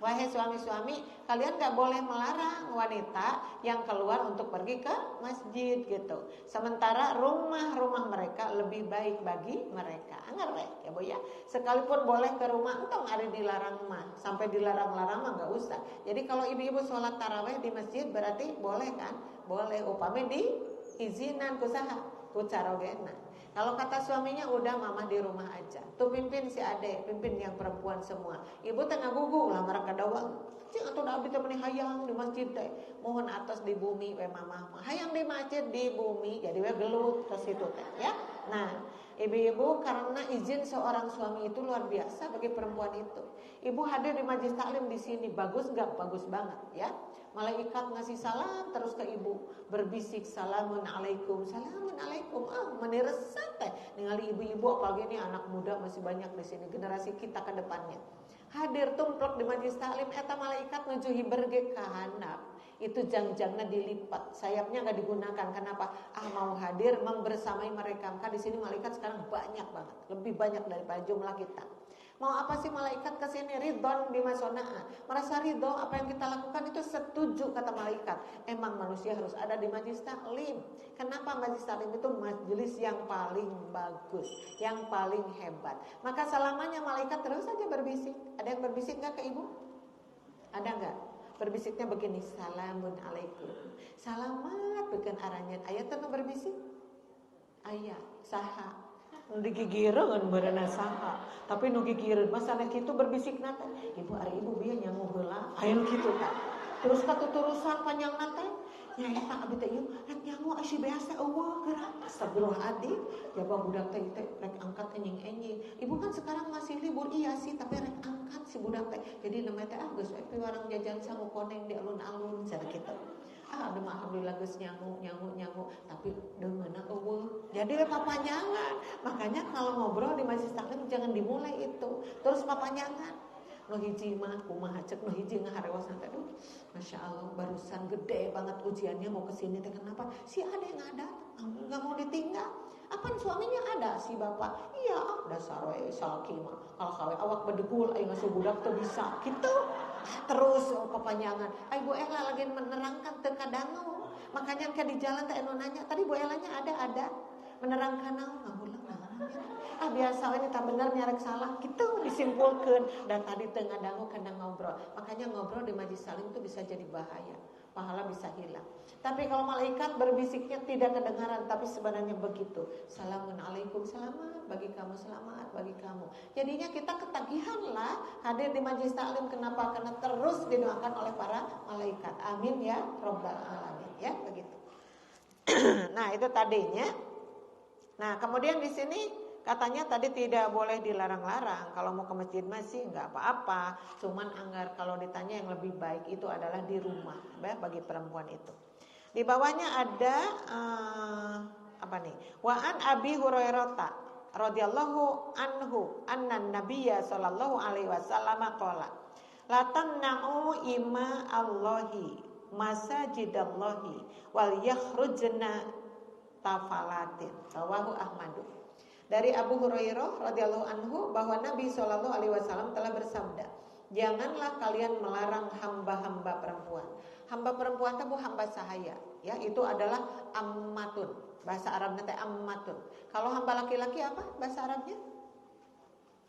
Wahai suami-suami, kalian gak boleh melarang wanita yang keluar untuk pergi ke masjid gitu. Sementara rumah-rumah mereka lebih baik bagi mereka. Anggar ya Bu ya. Sekalipun boleh ke rumah, entong ada dilarang mah. Sampai dilarang-larang mah gak usah. Jadi kalau ibu-ibu sholat taraweh di masjid berarti boleh kan? Boleh upami diizinan kusaha, kucarogena. Kalau kata suaminya udah mama di rumah aja. Tuh pimpin si ade, pimpin yang perempuan semua. Ibu tengah gugu lah marah kadawang. Cing atuh da abdi teh meuni hayang di masjid teh. Mohon atas di bumi we mamah mah. Hayang di masjid di bumi jadi we gelut ke situ teh ya. Nah, ibu-ibu karena izin seorang suami itu luar biasa bagi perempuan itu. Ibu hadir di majelis taklim di sini bagus enggak? Bagus banget ya. Malaikat ngasih salam terus ke ibu, berbisik salamun alaikum, salamun alaikum. Meneresan teh ningali ibu-ibu apalagi ini anak muda masih banyak di sini generasi kita ke depannya. Hadir tumplek di majelis taklim eta malaikat nuju hiberge ka handap. Itu jangjangna dilipat, sayapnya enggak digunakan. Kenapa? Mau hadir membersamai mereka. Maka di sini malaikat sekarang banyak banget, lebih banyak daripada jumlah kita. Mau apa sih malaikat ke sini? Ridon bima sonaa. Merasa ridho apa yang kita lakukan itu setuju kata malaikat. Emang manusia harus ada di majelis taklim. Kenapa majelis taklim itu majelis yang paling bagus, yang paling hebat. Maka selamanya malaikat terus saja berbisik. Ada yang berbisik enggak ke ibu? Ada enggak? Berbisiknya begini, salamun alaikum. Salamat bikin aranya. Ayat itu berbisik? Ayat, saha. Digigireun beurana saha. Tapi nu gigireun masalah kitu berbisik nate. Ibu ari ibu bieu nyangu heula. Aya kitu kan. Terus katuturusan panjang nate. Nya eta abdi teh ieu rek nyangu si biasa eueuh gerak astagfirullahaladzim. Jaba budak teh rek angkat enjing-enjing. Ibu kan sekarang masih libur iya sih, tapi rek angkat si budak teh. Jadi namanya teh geus we warang jajan sangu koneng di alun-alun cara kitu. Ada mah alhamdulillah geus nyangu, tapi deungeuna eueuh. Jadi papanjangan. Makanya kalau ngobrol di majelis taklim jangan dimulai itu. Terus papanjangan. No hiji mah kumaha cek no hiji ngaharewasan teh aduh Masya Allah barusan gede banget ujiannya mau kesini teh kenapa si ade nggak ada nggak mau ditinggal apa suaminya ada si bapak iya dasar we salaki mah kalau kawe awak bedegul aya ngasuh budak teu bisa gitu terus kepanjangan Bu Ella lagi menerangkan teu kadangu makanya ke di jalan teh anu nanya tadi Bu Ellanya ada menerangkan naon ngahulang biasa ini tak benar nyarek salah gitu disimpulkan dan tadi tengah dangu kadang ngobrol makanya ngobrol di majelis salim itu bisa jadi bahaya pahala bisa hilang tapi kalau malaikat berbisiknya tidak kedengaran tapi sebenarnya begitu Assalamualaikum selamat bagi kamu selamat bagi kamu jadinya kita ketagihan lah hadir di majelis salim kenapa karena terus didoakan oleh para malaikat amin ya robbal alamin ya begitu. Nah itu tadinya. Nah kemudian di sini katanya tadi tidak boleh dilarang-larang. Kalau mau ke masjid masih nggak apa-apa. Cuman anggar kalau ditanya yang lebih baik itu adalah di rumah bagi perempuan itu. Di bawahnya ada apa nih? Wa an Abi Hurairah radhiyallahu anhu anna Nabiyya sallallahu alaihi wasallam qala la tamna'u ima Allahi masajidallahi wal yakhrujna tafalatin rawahu Ahmadu. Dari Abu Hurairah radhiyallahu anhu bahwa Nabi sallallahu alaihi wasallam telah bersabda, janganlah kalian melarang hamba-hamba perempuan. Hamba perempuan itu hamba sahaya, ya itu adalah ammatun. Bahasa Arabnya teh ammatun. Kalau hamba laki-laki apa bahasa Arabnya?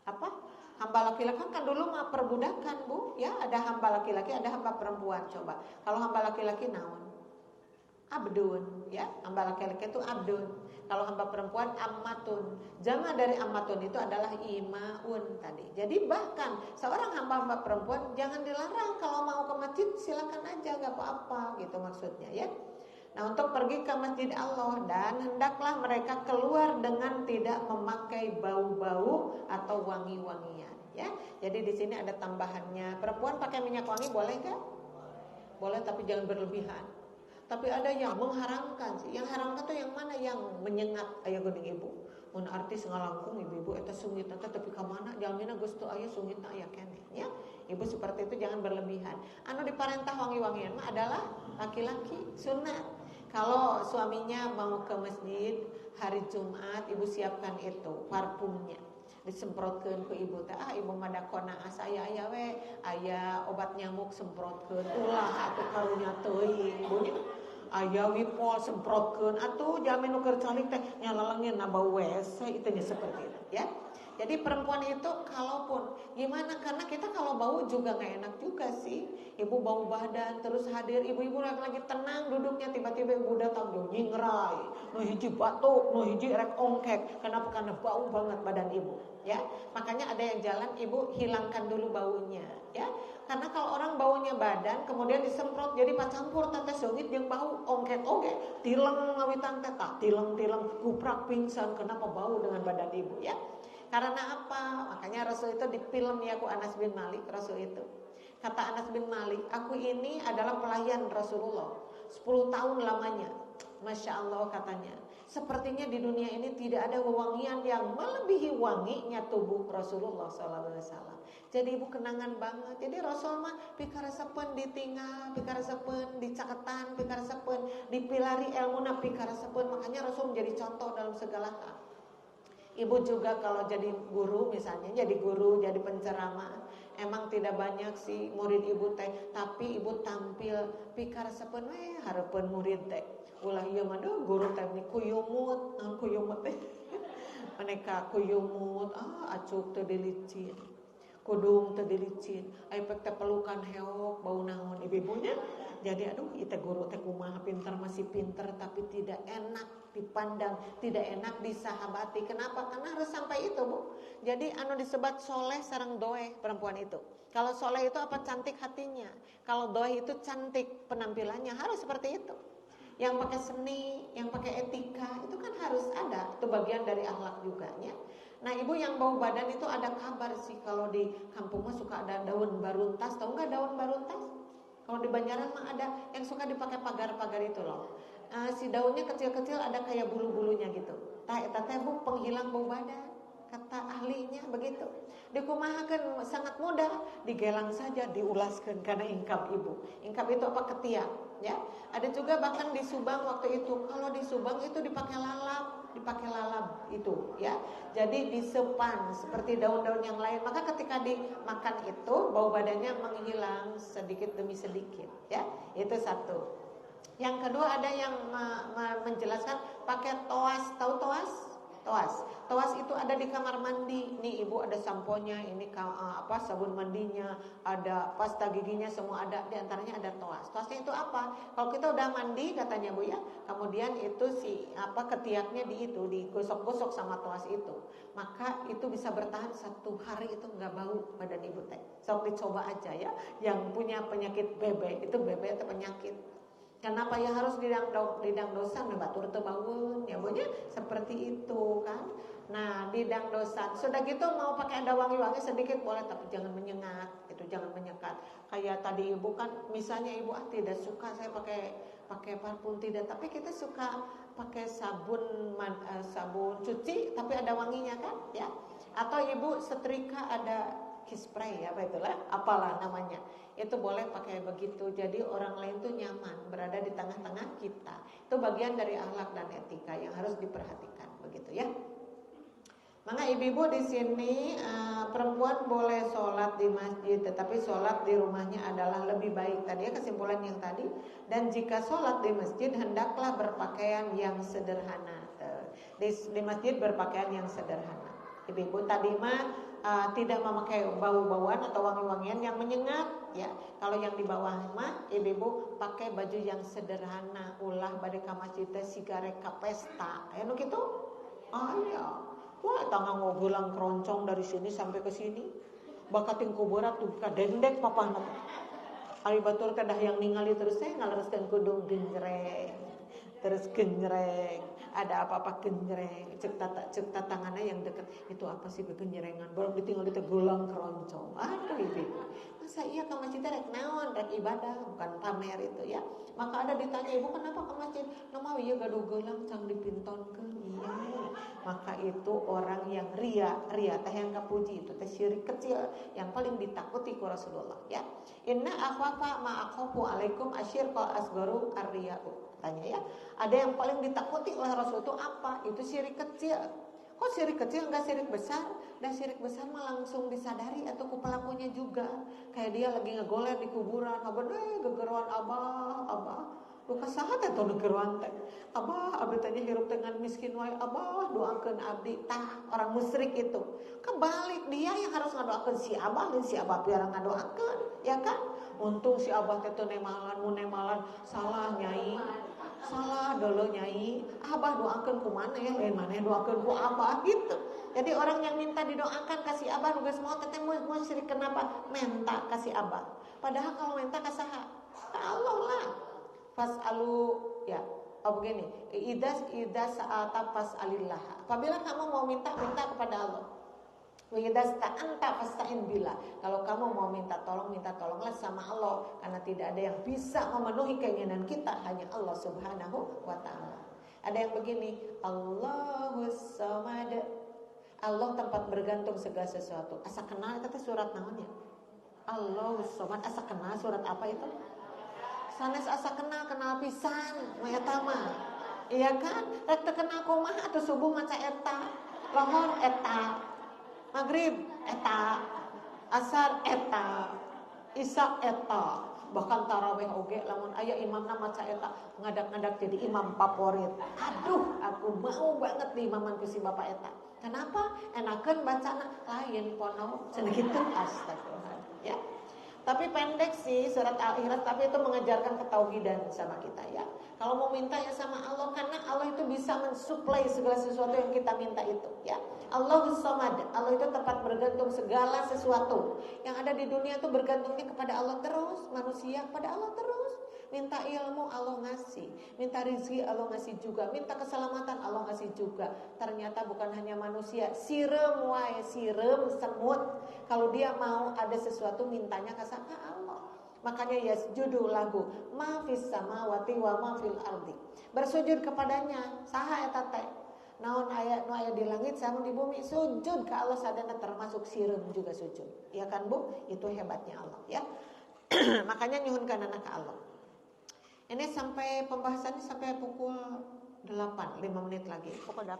Apa? Hamba laki-laki kan dulu mah perbudakan, Bu. Ya, ada hamba laki-laki, ada hamba perempuan. Coba. Kalau hamba laki-laki naon? Abdun, ya. Hamba laki-laki itu abdun. Kalau hamba perempuan ammatun. Jama dari ammatun itu adalah imaun tadi. Jadi bahkan seorang hamba-hamba perempuan jangan dilarang kalau mau ke masjid silakan aja enggak apa-apa gitu maksudnya ya. Nah, untuk pergi ke masjid Allah dan hendaklah mereka keluar dengan tidak memakai bau-bau atau wangi-wangian ya. Jadi di sini ada tambahannya. Perempuan pakai minyak wangi boleh enggak? Boleh tapi jangan berlebihan. Tapi ada yang mengharamkan sih. Yang haramkan tuh yang mana? Yang menyengat aya geuning ibu. Mun artis ngalangkung ibu-ibu eta sungitna teh tapi ka mana jalmina geus teu aya sungitna aya keneh nya. Ibu seperti itu jangan berlebihan. Anu diparentah wangi-wangian mah adalah laki-laki sunat. Kalau suaminya mau ke masjid hari Jumat, ibu siapkan itu parfumnya. Disemprotkeun ku ibu teh ibu mah da kona saya aya we aya obat nyamuk semprotkeun ulah atuh karunya teuing ibunya aya wipol semprotkeun atuh jalmi nu keur calik teh nyalalengin na bau WC itu nya seperti itu ya. Jadi perempuan itu kalaupun gimana karena kita kalau bau juga gak enak juga sih. Ibu bau badan terus hadir ibu-ibu lagi tenang duduknya tiba-tiba ibu datang do nyingrai, nu hiji batuk, nu hiji rek ongkek. Kenapa? Karena bau banget badan ibu, ya. Makanya ada yang jalan ibu hilangkan dulu baunya, ya. Karena kalau orang baunya badan kemudian disemprot jadi pacampur tante sungit yang bau ongkek-ongkek, tileng ngawitan teh tak tileng-tileng guprak pingsan kenapa bau dengan badan ibu, ya. Karena apa? Makanya Rasul itu di film ya, aku Anas bin Malik, Rasul itu. Kata Anas bin Malik, aku ini adalah pelayan Rasulullah. 10 tahun lamanya. Masya Allah katanya. Sepertinya di dunia ini tidak ada wewangian yang melebihi wanginya tubuh Rasulullah SAW. Jadi ibu kenangan banget. Jadi Rasul mah pikarasepen ditinggal, pikarasepen dicaketan, pikarasepen dipilari ilmuna pikarasepen. Makanya Rasul menjadi contoh dalam segala hal. Ibu juga kalau jadi guru misalnya, jadi guru, jadi penceramah, emang tidak banyak sih murid ibu teh, tapi ibu tampil pikarasepen we hareupeun murid teh. Ulah ieu mah guru teh kuyumut, naon kuyumut teh. Maneka kuyumut, acuk teu dilicin. Kudung teu dilicin, aya pek teh pelukan heok bau naon ibu-ibunya. Jadi aduh ieu teh guru teh kumaha pinter masih pinter tapi tidak enak dipandang, tidak enak disahabati. Kenapa? Karena harus sampai itu, Bu. Jadi anu disebat soleh sareng doeh perempuan itu. Kalau soleh itu apa? Cantik hatinya. Kalau doeh itu cantik penampilannya, harus seperti itu. Yang pakai seni, yang bagian dari akhlak juga ya. Nah ibu yang bau badan itu ada kabar sih, kalau di kampung mah suka ada daun baruntas, tahu nggak daun baruntas? Kalau di Banjaran mah ada yang suka dipakai pagar-pagar itu loh. Si daunnya kecil-kecil ada kayak bulu-bulunya gitu. Tah eta teh Bu penghilang bau badan. Kata ahlinya begitu. Dikumahakeun sangat mudah, digelang saja, diulaskan karena ingkap ibu. Ingkap itu apa? Ketiak, ya. Ada juga bahkan di Subang waktu itu. Kalau di Subang itu dipakai lalap itu, ya. Jadi disepan seperti daun-daun yang lain. Maka ketika dimakan itu bau badannya menghilang sedikit demi sedikit, ya. Itu satu. Yang kedua ada yang menjelaskan pakai toas, tahu toas? Toas itu ada di kamar mandi. Nih ibu ada samponya, ini sabun mandinya, ada pasta giginya, semua ada. Di antaranya ada toas. Toasnya itu apa? Kalau kita udah mandi katanya Bu ya, kemudian itu ketiaknya digosok-gosok sama toas itu, maka itu bisa bertahan 1 hari itu nggak bau badan ibu teh. Sok dicoba aja ya. Yang punya penyakit BB itu BB itu penyakit. Kenapa ya harus didang dosan batur teu baeun ya Bu nya, seperti itu kan. Nah, didang dosan sudah gitu mau pakai ada wangi-wangi sedikit boleh, tapi jangan menyengat, itu jangan menyekat. Kayak tadi ibu kan misalnya ibu tidak suka saya pakai parfum tidak, tapi kita suka pakai sabun cuci tapi ada wanginya kan ya. Atau ibu setrika ada kiss spray ya, apalah namanya. Itu boleh pakai begitu. Jadi orang lain tuh nyaman berada di tengah-tengah kita. Itu bagian dari akhlak dan etika yang harus diperhatikan begitu ya. Maka ibu-ibu di sini perempuan boleh sholat di masjid, tetapi sholat di rumahnya adalah lebih baik. Tadi ya kesimpulan yang tadi. Dan jika sholat di masjid hendaklah berpakaian yang sederhana. Di masjid berpakaian yang sederhana. Ibu-ibu tadi mah tidak memakai bau-bauan atau wangi-wangian yang menyengat ya. Kalau yang di bawah mah ibu-ibu pakai baju yang sederhana, ulah bade ka masjid teh sigarek ka pesta. Anu kitu? Ya. Wah, tangan ngogelang keroncong dari sini sampai ke sini. Bakating kuburat tuh ka dendek papana. Ari batur teh dah yang ningali terus saya ngalereskeun kudung genjreng. Terus genjreng, ada apa-apa genjreng, cek tangannya yang deket itu apa sih kegenjrengan, baru ditinggal di tegulang keroncong. Aduh ibu, masa iya ke masjid rek naon, rek ibadah bukan pamer itu ya. Maka ada ditanya ibu kenapa ke masjid? Nama iya gaduh gelang cang dipintonkeun iya. Maka itu orang yang ria teh yang kapuji itu teh syirik kecil yang paling ditakuti ku Rasulullah ya. Inna akhwafa ma akhafu alaikum asyirqal asgaru ar-riya'u. Tanya ya, ada yang paling ditakuti oleh Rasul itu apa? Itu syirik kecil. Kok syirik kecil enggak syirik besar? Dan syirik besar mah langsung disadari atau ku pelakunya juga. Kayak dia lagi ngegoler di kuburan, gegeruan abah. Bukan sahat atau gegeruan teh. Abah, abdi tanya hirup dengan miskin wae. Abah, doakeun abdi. Tah, orang musyrik itu. Kebalik dia yang harus ngadoakeun si abah, dan si abah piara ngadoakeun, ya kan? Untung si abah teh teu nemalan salah nyai. Salah dulu nyai, abah doakan ku mana ya, lain mana doakan ku abah gitu. Jadi orang yang minta didoakan kasih abah nugas mau teteh mau syirik kenapa? Minta kasih abah. Padahal kalau minta kasaha? Allah lah. Fas'alu ya. Begini, idza sa'alta fas'alillah. Apabila kamu mau minta kepada Allah. Wa idza sta'anta fasta'in billah. Kalau kamu mau minta tolonglah sama Allah, karena tidak ada yang bisa memenuhi keinginan kita, hanya Allah Subhanahu wa taala. Ada yang begini, Allahus Samad. Allah tempat bergantung segala sesuatu. Asa kenal itu surat naon ya? Allahus Samad, asa kenal surat apa itu? Sanes asa kenal pisan eta mah. Iya kan? Rek teu kenal kumaha atuh subuh maca eta, lohor eta. Maghrib eta, asar eta, isya eta, bahkan tarawih oge lamun aya imamna maca eta ngadak-ngadak jadi imam favorit. Aduh, aku mau banget diimaman ku si bapak eta. Kenapa? Enakeun bacana lain pono cenah kitu astagfirullah. Ya. Tapi pendek sih surat Al-Ikhlas, tapi itu mengajarkan ketauhidan sama kita ya. Kalau mau minta ya sama Allah, karena Allah itu bisa mensuplai segala sesuatu yang kita minta itu ya. Allahus Samad, Allah itu tempat bergantung segala sesuatu yang ada di dunia itu bergantungnya kepada Allah terus, manusia kepada Allah terus. Minta ilmu Allah ngasih, minta rezeki Allah ngasih juga, minta keselamatan Allah ngasih juga. Ternyata bukan hanya manusia, sirem wae, sirem semut. Kalau dia mau ada sesuatu mintanya ke sama Allah. Makanya yasjudu lahu ma fis samawati wa ma fil ardi. Bersujud kepadanya, saha eta teh? Naon aya nu aya di langit sama di bumi, sujud ke Allah sadana termasuk sirem juga sujud. Ya kan Bu? Itu hebatnya Allah ya. Makanya nyuhunkan anak ke Allah. Ini sampai pembahasannya sampai pukul 8, 5 menit lagi. Pukul 8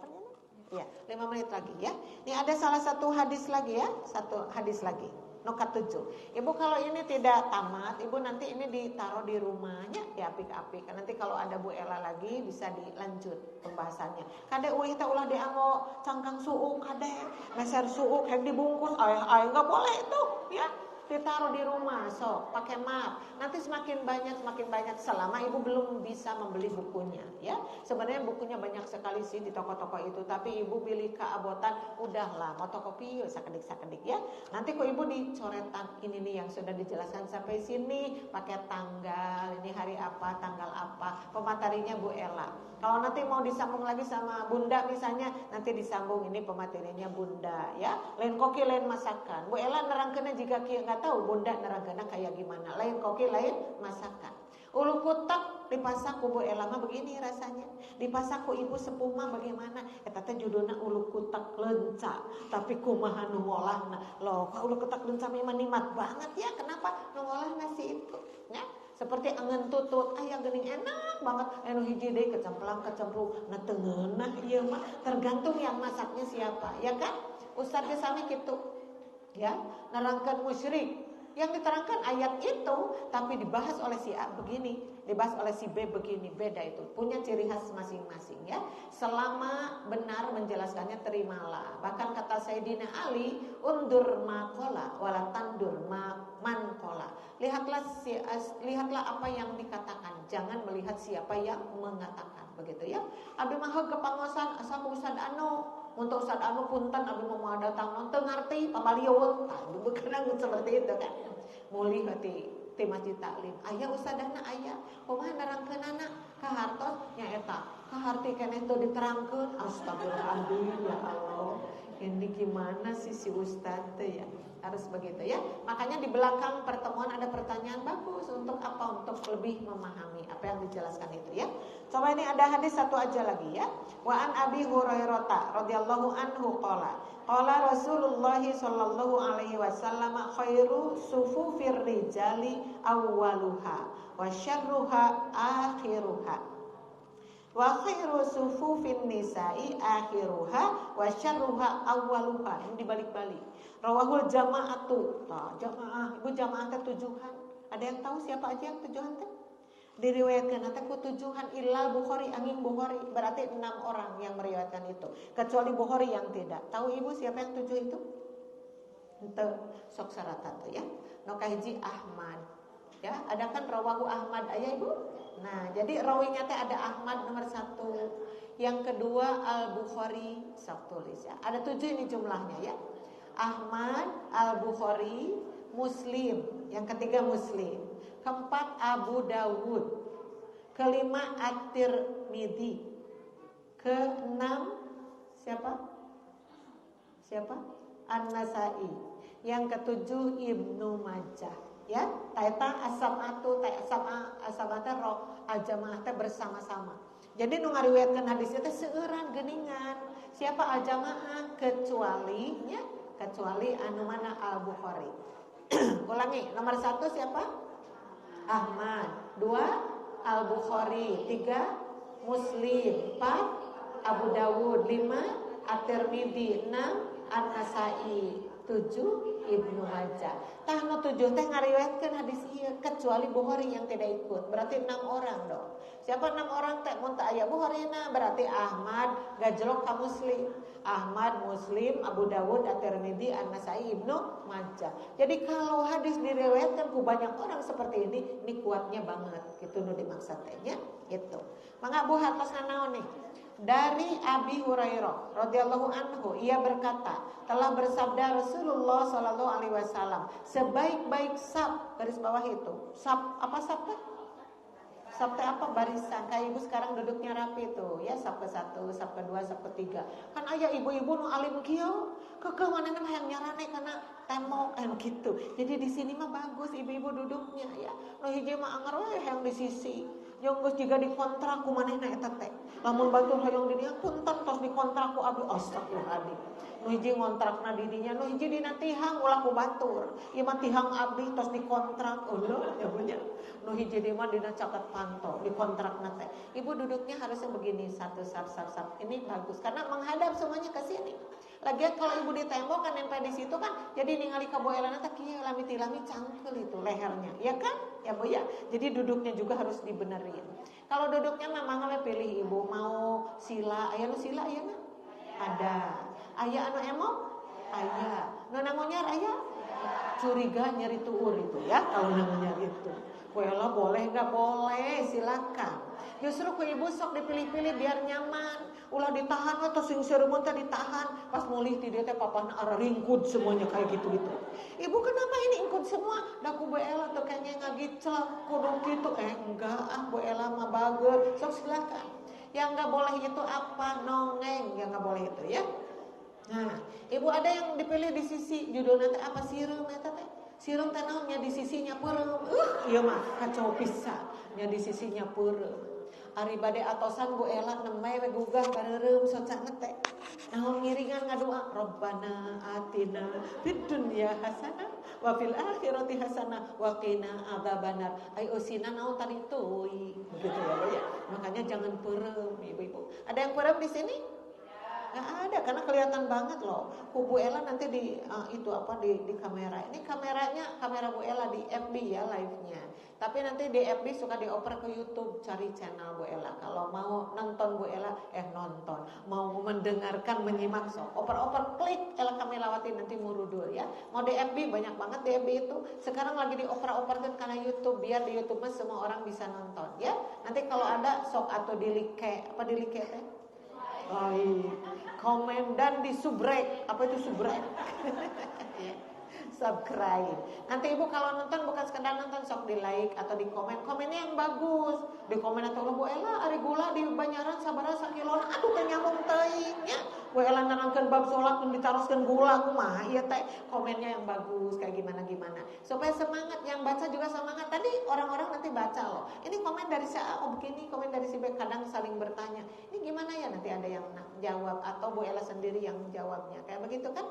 ya? Ya, 5 menit lagi ya. Ini ada salah satu hadis lagi ya, satu hadis lagi. Nokat 7. Ibu kalau ini tidak tamat, Ibu nanti ini ditaruh di rumahnya, diapik-apik. Nanti kalau ada Bu Ella lagi bisa dilanjut pembahasannya. Kade uih teh ulah dianggo cangkang suuk, kade meser suuk yang dibungkus, ay enggak boleh itu ya. Ditaruh di rumah, sok pakai map. Nanti semakin banyak selama Ibu belum bisa membeli bukunya ya. Sebenarnya bukunya banyak sekali sih di toko-toko itu, tapi Ibu pilih keabotan, udahlah fotokopi sakedik-sakedik ya. Nanti kok Ibu dicoretan ini nih yang sudah dijelaskan sampai sini, pakai tanggal, ini hari apa, tanggal apa, pematerinya Bu Ella. Kalau nanti mau disambung lagi sama Bunda misalnya, nanti disambung ini pematerinya Bunda ya. Lain koki lain masakan. Bu Ella nerangkeuna jika kieu enggak tahu Bunda nerangkeuna kayak gimana. Lain koki lain masakan. Ulu kutak dipasak ku Bu Ella mah begini rasanya. Dipasak ku ibu sepuh mah bagaimana? Eta teh judulna ulu kutak lenca. Tapi kumaha nu ngolahna? Loh, ulu kutak lenca memang nikmat banget ya. Kenapa nu ngolah nasi itu? Ya. Seperti angen tutut, aya geuning enak banget. Anu hiji deui kecemplang-kecemplung, na teu ngeunah ieu mah. Tergantung yang masaknya siapa, ya kan? Ustaz ge sami kitu. Ya, nerangkeun musyrik. Yang diterangkan ayat itu, tapi dibahas oleh si A begini, dibahas oleh si B begini, beda itu. Punya ciri khas masing-masing ya. Selama benar menjelaskannya terimalah. Bahkan kata Sayyidina Ali, undur maqala wala tandur manqala. Lihatlah apa yang dikatakan, jangan melihat siapa yang mengatakan, begitu ya. Abi mah kepangosan asa Ustaz anu, untuk Ustaz anu punten abi mau datang non teu ngarti pamalieun. Bukan seperti itu kan. Muli hati ti masjid taklim. Aya ustadana aya. Kumaha nerangkeunana ka hartos nya eta. Ka harti keneh teu diterangkeun. Astagfirullahaladzim ya Allah. Ini gimana sih si ustaz teh ya? Harus begitu ya. Makanya di belakang pertemuan ada pertanyaan bagus untuk apa? Untuk lebih memahami apa yang dijelaskan itu ya. Coba ini ada hadis satu aja lagi ya. Wa an Abi Hurairah radhiyallahu anhu qala Rasulullah sallallahu alaihi wasallam khairu sufufir rijali awwaluha wa syarruha akhiruha. Wa khairu sufufin nisa'i akhiruha wa syarruha awwaluha. Ini dibalik-balik. Rawahul jama'atu. Jamaah, Ibu jamaah teh tujuhan. Ada yang tahu siapa aja yang tujuhan teh? Diriwayatkan teh ku tujuhan illa Bukhari angin Bukhari. Berarti 6 orang yang meriwayatkan itu. Kecuali Bukhari yang tidak. Tahu Ibu siapa yang 7 itu? Henteu sok saratan tuh ya. Nu kahiji Ahmad. Ya, ada kan rawahu Ahmad aya Ibu? Nah, jadi rawinya teh ada Ahmad nomor 1. Yang kedua Al-Bukhari, sok tulis ya. Ada 7 ini jumlahnya ya. Ahmad, Al-Bukhari, Muslim. Yang ketiga Muslim. Keempat Abu Dawud. Kelima At-Tirmidzi. Keenam siapa? An-Nasa'i. Yang ketujuh Ibnu Majah. Ya, taeta asabatu asabata roh al-jamaah teh bersama-sama. Jadi nu ngariwayatkeun hadis teh seueuran geuningan. Siapa al-jamaah kecuali anu mana Al-Bukhari. Ulangi, nomor 1 siapa? Ahmad. 2 Al-Bukhari. 3 Muslim. 4 Abu Dawud. 5 At-Tirmidzi. 6 An-Nasa'i. 7 Ibnu Majah. Tah nu 7 teh ngariwayatkeun hadis ieu kecuali Bukhari yang tidak ikut. Berarti 6 orang dong. Siapa 6 orang teh? Mun teu aya Bukhariina berarti Ahmad gajlok ka Muslim. Ahmad, Muslim, Abu Dawud, At-Tirmidzi, An-Nasa'i, Ibnu Majah. Jadi kalau hadis diriwayatkan ku banyak orang seperti ini kuatnya banget. Gitu nu dimaksud teh nya. Gitu. Mangga Bu hartos naon nih? Dari Abi Hurairah radhiyallahu anhu ia berkata, telah bersabda Rasulullah sallallahu alaihi wasallam, sebaik-baik sab, garis bawah itu. Sab apa sab teh? Sap teh apa? Barisan. Kayak ibu sekarang duduknya rapi tuh, ya sap ke-1, sap ke-2, sap ke-3. Kan aya ibu-ibu nu alim kieu, kekeh manehna mah hayang nyarane kana tembok gitu. Jadi di sini mah bagus ibu-ibu duduknya ya. Nu hiji mah anger we hayang di sisi. Yang geus jiga dikontrak ku manehna eta teh. Lamun batur hayang di dieu punten tos dikontrak ku abdi astagfirullahaladzim. Nu hiji ngontrakna di dinya, nu hiji dina tihang ulah ku batur. Ieu mah tihang abdi tos dikontrak eueuh ya punya. Nu hiji di mah dina caket panto dikontrakna teh. Ibu duduknya harusnya begini, satu sap. Ini bagus karena menghadap semuanya ke sini. Lagian kalau ibu di tembok kan nempel di situ kan, jadi ningali ka boelanna teh kieu lami-lami cangkel itu lehernya, ya kan? Ya Bu ya. Jadi duduknya juga harus dibenerin. Kalau duduknya memang we pilih ibu mau sila, aya nu sila aya na? Ada. Aya anu emok? Aya. Nu namanya aya? Curiga nyeri tuur itu ya kalau namanya itu. Boela boleh nggak boleh, silakan. Justru ku ibu sok dipilih-pilih biar nyaman. Ulah ditahan atau sing seureun teh ditahan. Pas mulih ti dieu teh papahna ara ringkud semuanya kayak gitu-gitu. Ibu kenapa ini ingkud semua? Da ku boela teu kengeng ngagiclek kudu kitu. Enggak boela mah bager. Sok silakan. Yang enggak boleh itu apa? Nongeng, yang enggak boleh itu ya. Nah, ibu ada yang dipilih di sisi judulnya teh apa sireum eta teh? Sireum teh naon nya di sisinya peureum. Ieu mah kacau pisan. Nya di sisinya peureum. Ari bade atosan Bu Ela nemai we gugah bareureum socana teh. Naon ngiringan ngadoa Rabbana atina fid dunya hasanah wa fil akhirati hasanah wa qina adzabannar. Ai usina naon tadi teuing. Begitu ya, Bu ya. Makanya jangan peureum ibu-ibu. Ada yang peureum di sini? Nggak ada karena kelihatan banget loh. Bu Ella nanti di di kamera. Ini kameranya kamera Bu Ella di FB ya live-nya. Tapi nanti di FB suka dioper ke YouTube, cari channel Bu Ella. Kalau mau nonton Bu Ella, mau mendengarkan, menyimak sok. Oper-oper klik Ella Kamilawati nanti murudul ya. Mau di FB banyak banget di FB itu. Sekarang lagi dioper-operkan karena YouTube biar di YouTube mah semua orang bisa nonton ya. Nanti kalau ada sok atau di like teh? Komen dan di subrek. Apa itu subrek? Subscribe. Nanti ibu kalau nonton bukan sekedar nonton, sok di like atau di komen. Komennya yang bagus. Di komen atau Bu Ella ari gula di Banyaran sabaraha sakilona. Aduh teh nyambung teuing nya. Bu Ella nerangkeun bab salat mun ditaroskeun gula kumaha ieu teh. Komennya yang bagus kayak gimana. Supaya semangat, yang baca juga semangat. Tadi orang-orang nanti baca loh. Ini komen dari si A, oh begini, komen dari si B, kadang saling bertanya. Ini gimana ya, nanti ada yang jawab atau Bu Ella sendiri yang jawabnya. Kayak begitu kan?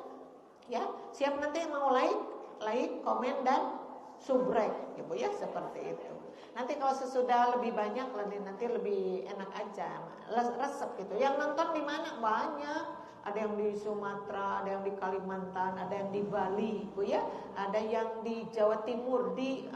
Ya, siap nanti yang mau like, komen dan subrek, ya Bu ya, seperti itu. Nanti kalau sesudah lebih banyak nanti lebih enak aja, resep gitu. Yang nonton di mana? Banyak. Ada yang di Sumatera, ada yang di Kalimantan, ada yang di Bali, Bu ya. Ada yang di Jawa Timur, di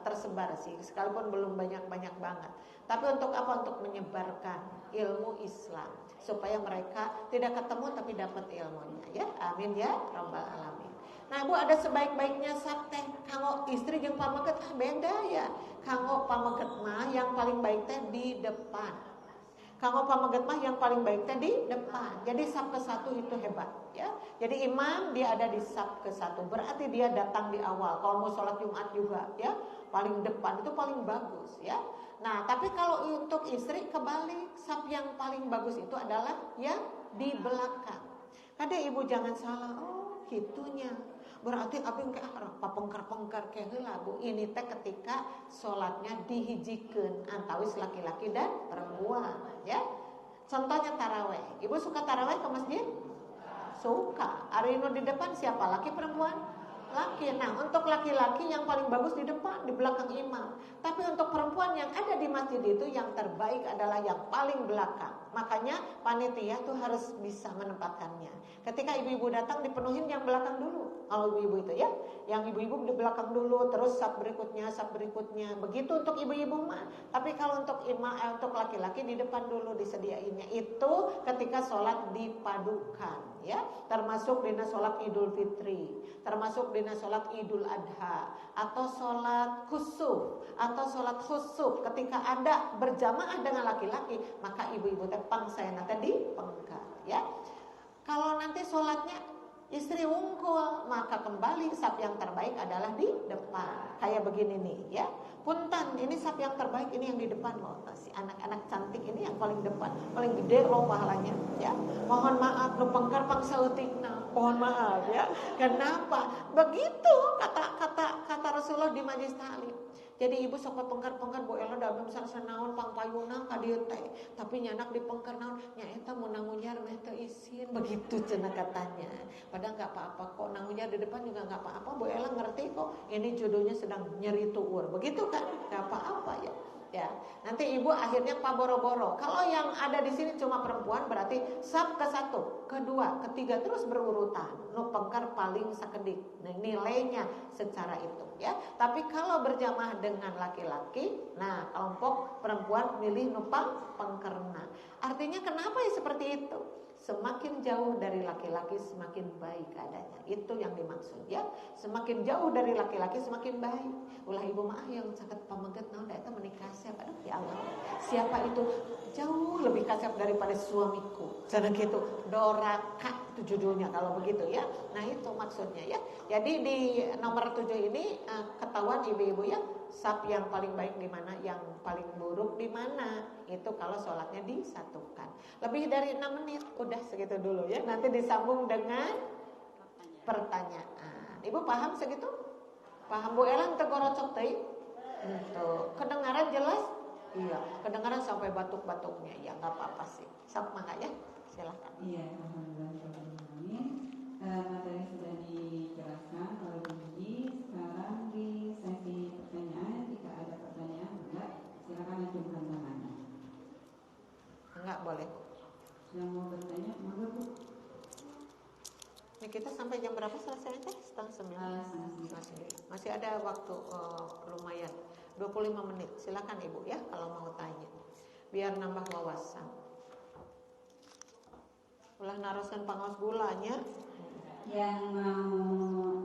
tersebar sih. Sekalipun belum banyak banget. Tapi untuk apa? Untuk menyebarkan ilmu Islam supaya mereka tidak ketemu tapi dapat ilmunya ya. Amin ya rabbal alamin. Nah Bu, ada sebaik-baiknya sak teh kanggo istri jeung pameget beda ya. Kanggo pameget mah yang paling baik teh di depan. Kanggo pameget mah yang paling baik teh di depan. Jadi sap ke-1 itu hebat ya. Jadi imam dia ada di sap ke-1. Berarti dia datang di awal. Kalau mau sholat Jumat juga ya, paling depan itu paling bagus ya. Nah, tapi kalau untuk istri kebalik, sap yang paling bagus itu adalah yang di belakang. Kada ibu jangan salah. Oh, gitunya. Berarti abdi ke papengkar-pengkar ke heula Bu. Ini teh ketika salatnya dihijikeun antawis laki-laki dan perempuan, ya. Contohnya tarawih. Ibu suka tarawih ke masjid? Suka. Ari nu di depan siapa? Laki perempuan? Laki. Nah, untuk laki-laki yang paling bagus di depan, di belakang imam. Tapi untuk perempuan yang ada di masjid itu yang terbaik adalah yang paling belakang. Makanya panitia tuh harus bisa menempatkannya. Ketika ibu-ibu datang dipenuhin yang belakang dulu. Kalau ibu-ibu itu ya, yang ibu-ibu di belakang dulu, terus sab berikutnya. Begitu untuk ibu-ibu mah. Tapi kalau untuk untuk laki-laki di depan dulu disediainnya. Itu ketika sholat dipadukan. Ya, termasuk dina sholat Idul Fitri, termasuk dina sholat Idul Adha, atau sholat khusuf, atau sholat khusuf. Ketika ada berjamaah dengan laki-laki, maka ibu-ibu teh pangsayana teh dipengkar. Ya, kalau nanti sholatnya istri wungkul, maka kembali saf yang terbaik adalah di depan. Kayak begini nih, ya. Punten, ini sap yang terbaik, ini yang di depan loh. Si anak-anak cantik ini yang paling depan, paling gede loh pahalanya, ya. Mohon maaf, nu pengker pangseutikna. Mohon maaf ya. Kenapa? Begitu kata Rasulullah di majelis ta'lim. Jadi ibu sok pengker-pengker Bu Ella da sareng naon pangpayuna ka dieu teh. Tapi nyanak dipengker naon nya eta mun nangunyar mah teu isin begitu cenah katanya. Padahal enggak apa-apa kok nangunyar di depan juga enggak apa-apa. Bu Ella ngerti kok ini jodohnya sedang nyeri tuur. Begitu kan? Enggak apa-apa ya. Ya, nanti ibu akhirnya paboro-boro. Kalau yang ada di sini cuma perempuan berarti sab ke 1, kedua, ketiga terus berurutan. Nu pengker paling sakedik. Nah, nilainya secara itu ya. Tapi kalau berjamaah dengan laki-laki, nah kelompok perempuan milih nupang pengkerna. Artinya kenapa ya seperti itu? Semakin jauh dari laki-laki semakin baik keadaannya. Itu yang dimaksud ya. Semakin jauh dari laki-laki semakin baik. Ulah ibu mah yang caket pameget naon da eta menikah siapa? Aduh ya Allah. Siapa itu? Jauh lebih kasep daripada suamiku. Cenah gitu. Doraka itu judulnya kalau begitu ya. Nah itu maksudnya ya. Jadi di nomor 7 ini ketahuan ibu-ibu ya. Saf yang paling baik di mana, yang paling buruk di mana. Itu kalau sholatnya disatukan. Lebih dari 6 menit, udah segitu dulu ya. Nanti disambung dengan pertanyaan. Ibu paham segitu? Paham Bu Ella teu gorocok teh? Tuh, kedengaran jelas? Iya, kedengaran sampai batuk-batuknya. Ya enggak apa-apa sih. Sok mangga ya. Silakan. Iya, alhamdulillah. Materi sudah dijelaskan oleh Budi. Sekarang di sesi pertanyaan, jika ada pertanyaan enggak, silakan ajukan tangannya. Enggak boleh. Yang mau bertanya, monggo Bu. Ini kita sampai jam berapa selesainya? Setengah 9. Masih ada waktu lumayan 25 menit. Silakan Ibu ya kalau mau tanya. Biar nambah wawasan. Ulah naroskeun pangaos gulanya. Yang mau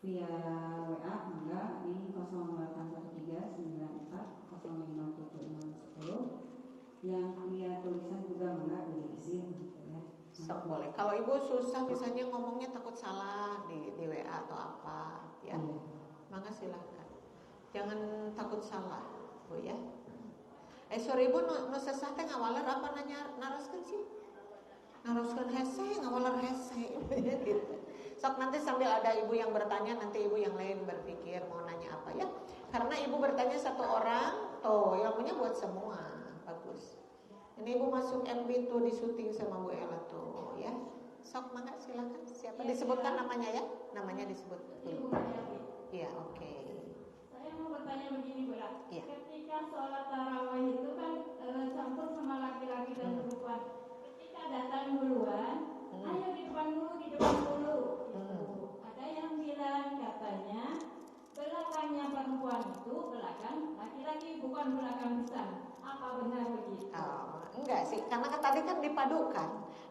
via WA enggak di 081394057610. Yang via tulisan juga enggak diisi gitu ya. Sok boleh. Kalau Ibu susah misalnya ngomongnya takut salah di WA atau apa ya. Maka silakan. Jangan takut salah, Bu ya. Sorry Ibu nu sesah teh ngawaler apa nanya naroskeun sih? Naroskeun hese, ngawaler hese gitu. Sok nanti sambil ada ibu yang bertanya, nanti ibu yang lain berpikir mau nanya apa ya. Karena ibu bertanya satu orang, tuh ilmunya buat semua. Bagus. Ini ibu masuk MB tuh di syuting sama Bu Ella tuh ya. Sok mangga silakan. Siapa disebutkan namanya ya? Namanya disebut dulu. Iya, oke. Saya mau bertanya begini Bu ya. Iya. Ketika sholat tarawih itu kan campur sama laki-laki dan perempuan. Ketika datang duluan, ayo di depan dulu gitu. Ada yang bilang katanya belakangnya perempuan itu belakang laki-laki bukan belakang besar. Apa benar begitu? Enggak sih, karena kan tadi kan dipadukan.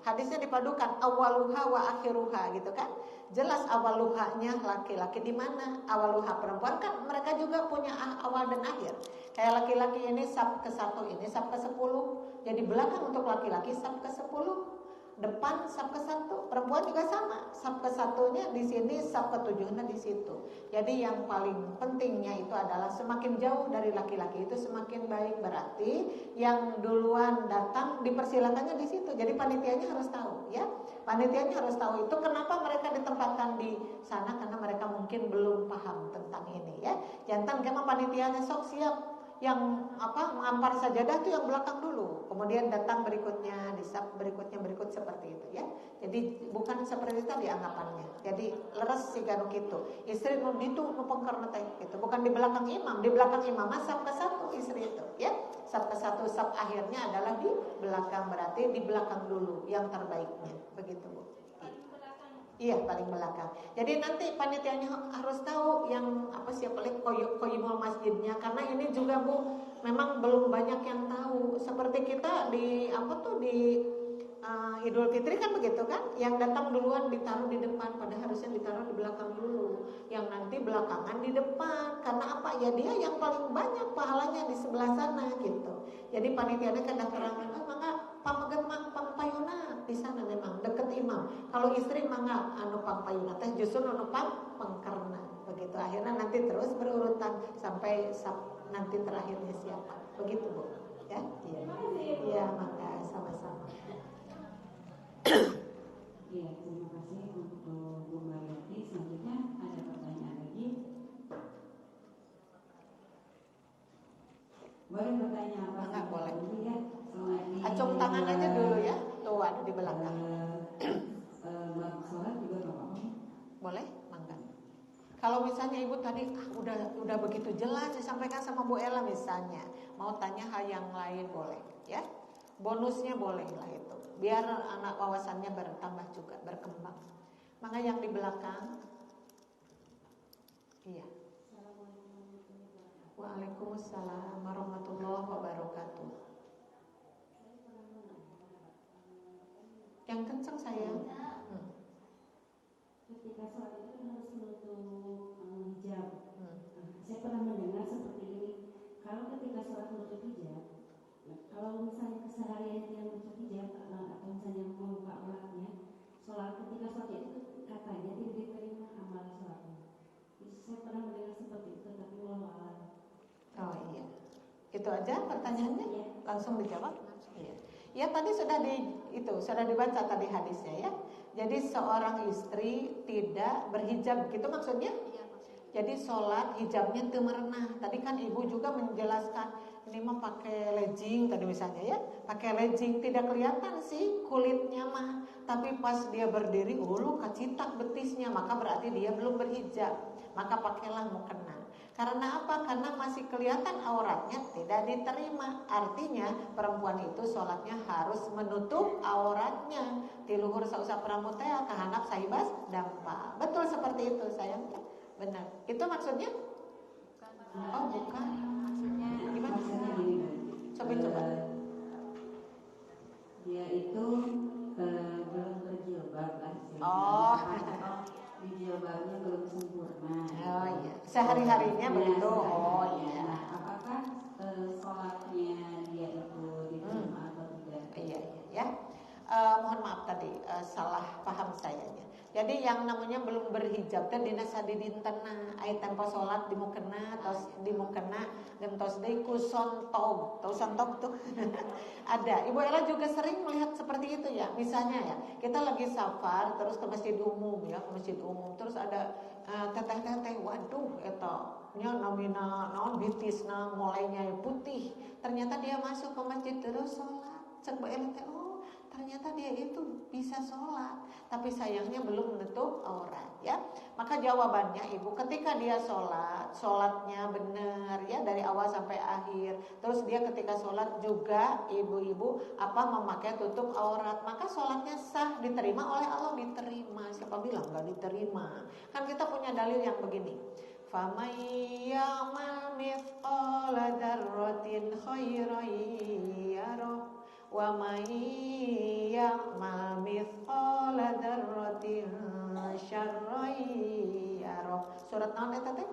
Hadisnya dipadukan awaluha wa akhiruha gitu kan. Jelas awaluhanya laki-laki di mana? Awaluha perempuan kan mereka juga punya awal dan akhir. Kayak laki-laki ini sab ke-1, ini sab ke-10. Jadi belakang untuk laki-laki sab ke-10. Depan sab ke-1, perempuan juga sama. Sab ke-1-nya di sini, sab ke-7-nya di situ. Jadi yang paling pentingnya itu adalah semakin jauh dari laki-laki itu semakin baik, berarti yang duluan datang dipersilakannya di situ. Jadi panitianya harus tahu, ya. Panitianya harus tahu itu kenapa mereka ditempatkan di sana, karena mereka mungkin belum paham tentang ini, ya. Jantan kemah panitianya sok siap. Yang mengampar sajadah itu yang belakang dulu, kemudian datang berikutnya, disab berikutnya berikut seperti itu ya. Jadi bukan seperti tadi anggapannya. Jadi leres si ganu kitu. Istri nu ditu nu pengkerna teh gitu. Bukan di belakang imam, di belakang imam sab ke-1 istri itu ya. Sab ke-1 sab akhirnya adalah di belakang, berarti di belakang dulu yang terbaiknya. Begitu Bu. Iya, paling belakang. Jadi nanti panitianya harus tahu yang siapa lagi koyimul masjidnya, karena ini juga Bu memang belum banyak yang tahu. Seperti kita di Idul Fitri kan begitu kan, yang datang duluan ditaruh di depan, padahal harusnya ditaruh di belakang dulu. Yang nanti belakangan di depan, karena apa? Ya dia yang paling banyak pahalanya di sebelah sana gitu. Jadi panitianya kadang terangan, mangga pameget pangpayuna di sana memang deket imam. Kalau istri mangga anu pangpayuna teh justru anu pengkerna gitu. Akhirnya nanti terus berurutan sampai nanti terakhirnya siapa. Begitu Bu. Ya? Iya. Iya, maka sama-sama. Iya, terima kasih untuk Bu Mariati. Selanjutnya ada pertanyaan lagi. Boleh bertanya apa? Enggak boleh. Ya, acung tangan aja dulu ya. Tuh ada di belakang. Bab sholat juga nggak apa-apa. Boleh, mangga. Kalau misalnya ibu tadi udah begitu jelas disampaikan sama Bu Ella misalnya, mau tanya hal yang lain boleh, ya. Bonusnya boleh lah itu. Biar anak wawasannya bertambah juga, berkembang. Maka yang di belakang. Iya. Waalaikumsalam warahmatullahi wabarakatuh. Yang kencang sayang. Ketika sholat itu kan harus menutup hijab. Saya pernah mendengar seperti ini. Kalau ketika sholat menutup hijab, kalau misalnya keseharian dia menutup hijab atau misalnya membuka auratnya, ketika sholat itu katanya tidak diterima amal sholatnya. Saya pernah mendengar seperti itu, tapi wallahu a'lam. Oh iya. Itu aja pertanyaannya? Iya. Langsung dijawab? Iya. Ya tadi sudah dibaca tadi hadisnya ya. Jadi seorang istri tidak berhijab, gitu maksudnya? Iya, maksudnya. Jadi sholat hijabnya teu merenah. Tadi kan ibu juga menjelaskan ini mah pakai legging tadi misalnya ya, pakai legging tidak kelihatan sih kulitnya mah, tapi pas dia berdiri, lu kacitak betisnya, maka berarti dia belum berhijab. Maka pakailah mukena. Karena apa? Karena masih kelihatan auratnya, tidak diterima. Artinya perempuan itu sholatnya harus menutup auratnya. Tiluhur sausah pramutea kahanap saibas dampa. Betul seperti itu sayang. Benar. Itu maksudnya? Oh bukan. Maksudnya Gimana? Maksudnya gini, Coba. Dia itu belum berjilbab lah. Oh. Di jilbabnya belum sempurna. Oh iya. Sehari-harinya begitu. Oh iya. Nah, apakah sholatnya dia itu diterima atau tidak? Iya ya. Mohon maaf tadi salah paham sayanya. Jadi yang namanya belum berhijab teh dina sadidintena aya tempo salat di mukena tos di mukena gentos deui ku sontog. Tahu sontog tuh? Ada. Ibu Ella juga sering melihat seperti itu ya. Misalnya ya, kita lagi safar terus ke masjid umum ya, ke masjid umum terus ada teteh-teteh, waduh eta nya namina naon bitisna mulainya putih. Ternyata dia masuk ke masjid terus salat. Cek Bu Ella teh, oh ternyata dia itu bisa sholat, tapi sayangnya belum menutup aurat ya. Maka jawabannya ibu, ketika dia sholatnya benar ya dari awal sampai akhir, terus dia ketika sholat juga ibu-ibu memakai tutup aurat, maka sholatnya sah, diterima oleh Allah, diterima. Siapa bilang nggak diterima? Kan kita punya dalil yang begini. فَمَنْ يَعْمَلْ مِثْقَالَ ذَرَّةٍ خَيْرًا يَرَهُ وَمَنْ يَعْمَلْ مِثْقَالَ ذَرَّةٍ شَرًّا يَرَهُ. Surat naon eta teh?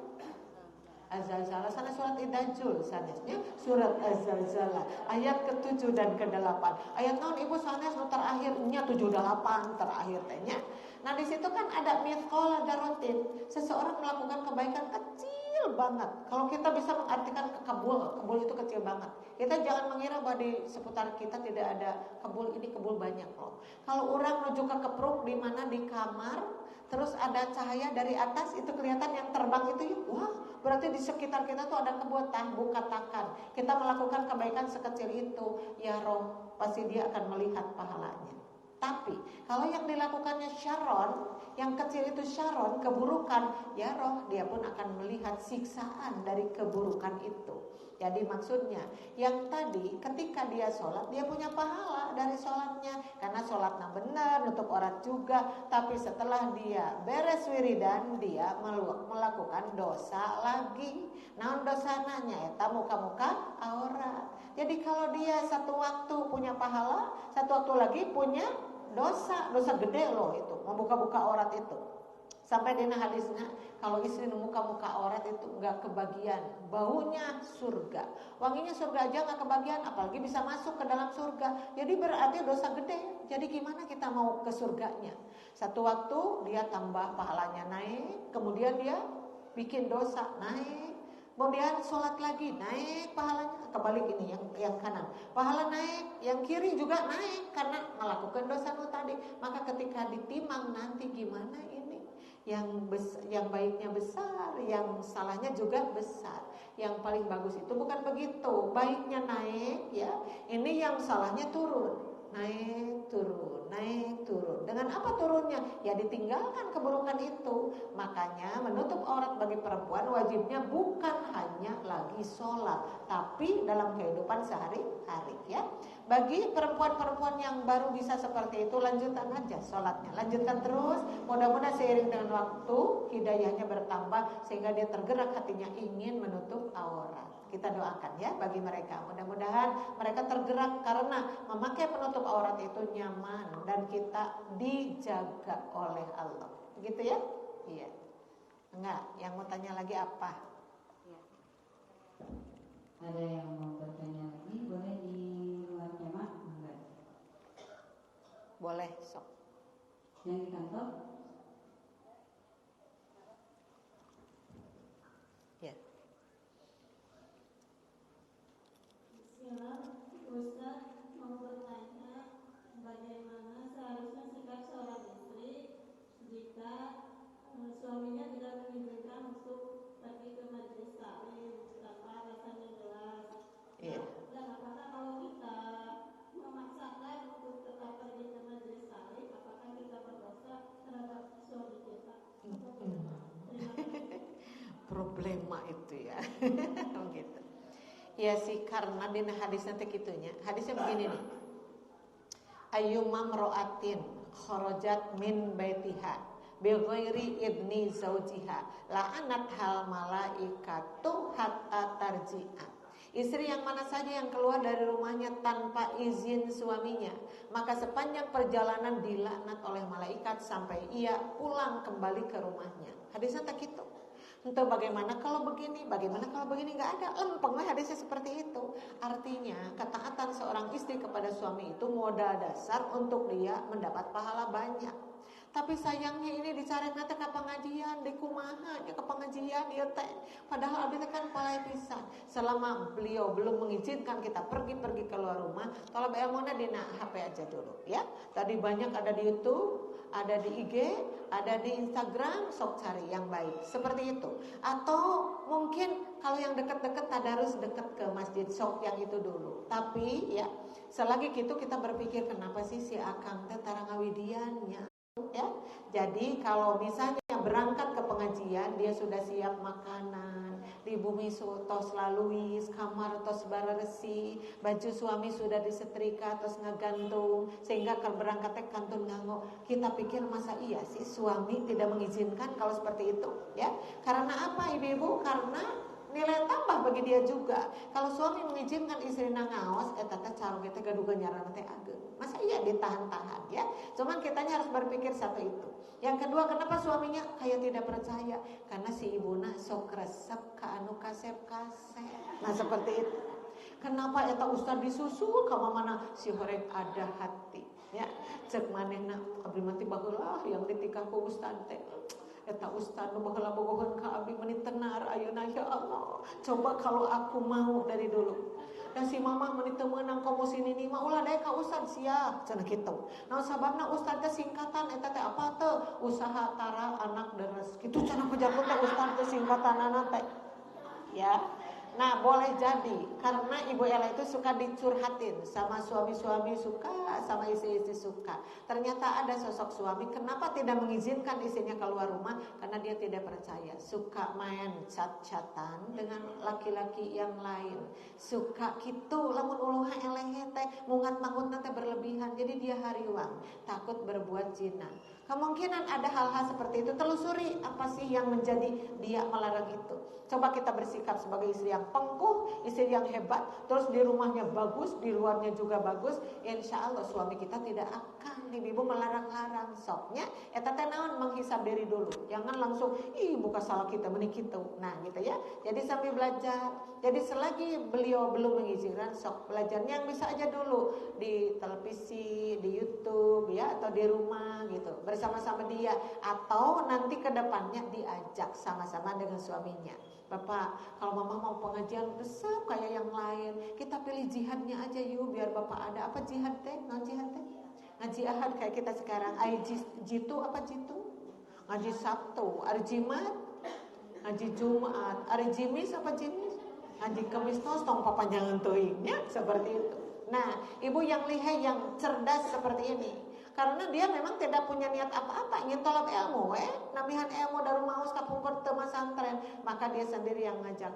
Az-Zalzalah, sana surat Idajul sanesnya surat Az-Zalzalah ayat ke-7 dan ke-8. Ayat naon ibu sanes nu terakhirnya 7-8 terakhir tehnya. Nah di situ kan ada mithqala dzarratin, seseorang melakukan kebaikan kecil banget. Kalau kita bisa mengartikan kebul itu kecil banget. Kita jangan mengira bahwa di seputar kita tidak ada kebul, ini kebul banyak loh. Kalau orang menuju ke kepruk di mana di kamar, terus ada cahaya dari atas itu kelihatan yang terbang itu, wah berarti di sekitar kita tuh ada kebun. Bu katakan kita melakukan kebaikan sekecil itu, ya roh pasti dia akan melihat pahalanya. Tapi kalau yang dilakukannya syaron, yang kecil itu syaron, keburukan, ya roh dia pun akan melihat siksaan dari keburukan itu. Jadi maksudnya yang tadi ketika dia sholat, dia punya pahala dari sholatnya, karena sholatnya benar, nutup aurat juga. Tapi setelah dia beres wiridan, dia melakukan dosa lagi. Nah dosananya eta muka-muka aurat. Jadi kalau dia satu waktu punya pahala, satu waktu lagi punya dosa gede loh itu, membuka-buka aurat itu. Sampai dina hadisnya, kalau istri muka-muka aurat itu nggak kebagian baunya surga, wanginya surga aja nggak kebagian, apalagi bisa masuk ke dalam surga. Jadi berarti dosa gede. Jadi gimana kita mau ke surganya? Satu waktu dia tambah pahalanya naik, kemudian dia bikin dosa, naik. Kemudian sholat lagi, naik pahalanya. Kebalik ini yang kanan, pahala naik, yang kiri juga naik karena melakukan dosa tadi. Maka ketika ditimang nanti gimana ini? Yang baiknya besar, yang salahnya juga besar. Yang paling bagus itu bukan begitu, baiknya naik ya, ini yang salahnya turun. Naik turun, naik turun. Dengan apa turunnya? Ya ditinggalkan keburukan itu. Makanya menutup aurat bagi perempuan wajibnya bukan hanya lagi sholat, tapi dalam kehidupan sehari-hari ya. Bagi perempuan-perempuan yang baru bisa seperti itu, lanjutkan aja sholatnya, lanjutkan terus. Mudah-mudahan seiring dengan waktu hidayahnya bertambah sehingga dia tergerak hatinya ingin menutup aurat. Kita doakan ya bagi mereka. Mudah-mudahan mereka tergerak karena memakai penutup aurat itu nyaman dan kita dijaga oleh Allah. Begitu ya? Iya. Enggak, yang mau tanya lagi apa? Ya. Ada yang mau bertanya lagi, boleh di luar jemaah? Enggak. Boleh, sok. Yang di kantor? Ya. Bismillah, Ustaz mau bertanya bagaimana seharusnya sikap seorang istri jika suaminya tidak mengizinkan untuk pergi ke majelis taklim tanpa alasannya jelas. Iya. Dan apakah kalau kita memaksakan untuk tetap pergi ke majelis taklim, apakah kita berdosa terhadap suami kita? Terima kasih. Problema itu ya. Begitu. Ya sih, karena di hadisnya teh kitunya. Hadisnya begini nih. Ayyumma mra'atin kharajat min baitiha bi ghairi idni zaujiha la'anat hal malaikatu hatta tarji'a. Istri yang mana saja yang keluar dari rumahnya tanpa izin suaminya, maka sepanjang perjalanan dilaknat oleh malaikat sampai ia pulang kembali ke rumahnya. Hadisnya tak gitu. Entah bagaimana kalau begini, bagaimana kalau begini, nggak ada, lempeng lah hadisnya seperti itu. Artinya ketaatan seorang istri kepada suami itu modal dasar untuk dia mendapat pahala banyak. Tapi sayangnya ini dicari nanti ke pengajian, di kumaha, ke pengajian, ya teh. Padahal abis kan palai pisan. Selama beliau belum mengizinkan kita pergi-pergi keluar rumah, kalau bayamona dina HP aja dulu, ya. Tadi banyak ada di YouTube, ada di IG, ada di Instagram, sok cari yang baik. Seperti itu. Atau mungkin kalau yang dekat-dekat tadarus dekat ke masjid, sok yang itu dulu. Tapi ya, selagi itu kita berpikir kenapa sih si akang teh tarangawidiannya. Ya, jadi kalau misalnya berangkat ke pengajian, dia sudah siap makanan, di bumi tos laluis, kamar tos bararesi, baju suami sudah disetrika, tos ngegantung, sehingga kalau berangkatnya kantun nganggo. Kita pikir masa iya sih suami tidak mengizinkan kalau seperti itu, ya? Karena apa ibu-ibu? Karena nilai tambah bagi dia juga. Kalau suami mengizinkan istri ngaos, eta teh cara kita gaduga nyaran teh ageng. Masa iya ditahan-tahan ya? Cuman kitanya harus berpikir satu itu. Yang kedua, kenapa suaminya kayak tidak percaya? Karena si ibuna sok resep ka anu kasep-kasep. Nah seperti itu. Kenapa eta ustad disusul ka mana si horek ada hati ya? Cek manehna abdi mati baheula yang ditikah ku ustad teh. Eta ustad nu baheula bogoheun ka abdi meuni tenar ayeuna ya Allah. Coba kalau aku mau dari dulu. Dan si mamah meuni teu meunang komo sini mah ulah dae ka ustad sia cenah kitu. Naon sababna ustad teh singkatan eta teh apa teh? Usaha tara anak deres. Kitu cenah pejabat teh ustad teh singkatanana teh. Ya. Nah boleh jadi karena Ibu Ella itu suka dicurhatin sama suami-suami suka, sama istri-istri suka. Ternyata ada sosok suami kenapa tidak mengizinkan istrinya keluar rumah? Karena dia tidak percaya. Suka main chat-chatan dengan laki-laki yang lain. Suka gitu lamun uluha eleh teh mungat-mangut teh berlebihan. Jadi dia hariwang, takut berbuat zina. Kemungkinan ada hal-hal seperti itu. Telusuri apa sih yang menjadi dia melarang itu. Coba kita bersikap sebagai istri yang pengkuh, istri yang hebat, terus di rumahnya bagus, di luarnya juga bagus. Insya Allah suami kita tidak akan ibu melarang-larang. Soknya eta teh naon menghisab diri dulu. Jangan langsung bukan salah kita menik itu. Nah gitu ya. Jadi sambil belajar Jadi selagi beliau belum mengizinkan, sok belajarnya yang bisa aja dulu di televisi, di YouTube ya, atau di rumah gitu bersama-sama dia, atau nanti ke depannya diajak sama-sama dengan suaminya. Bapak, kalau mama mau pengajian besar kayak yang lain, kita pilih jihadnya aja yuk, biar bapak ada. Apa jihad teh? Jihad teh? Ngaji ahad kayak kita sekarang. Jitu apa jitu? Ngaji Sabtu, hari Jumat, ngaji Jumat, hari Jimis apa Jimis? Ngaji Kamis tong papa jangan tuingnya seperti itu. Nah, ibu yang lihai, yang cerdas seperti ini, karena dia memang tidak punya niat apa-apa, ingin tolak ilmu, namihan ilmu dari maus kapungkur teu santren, maka dia sendiri yang ngajak,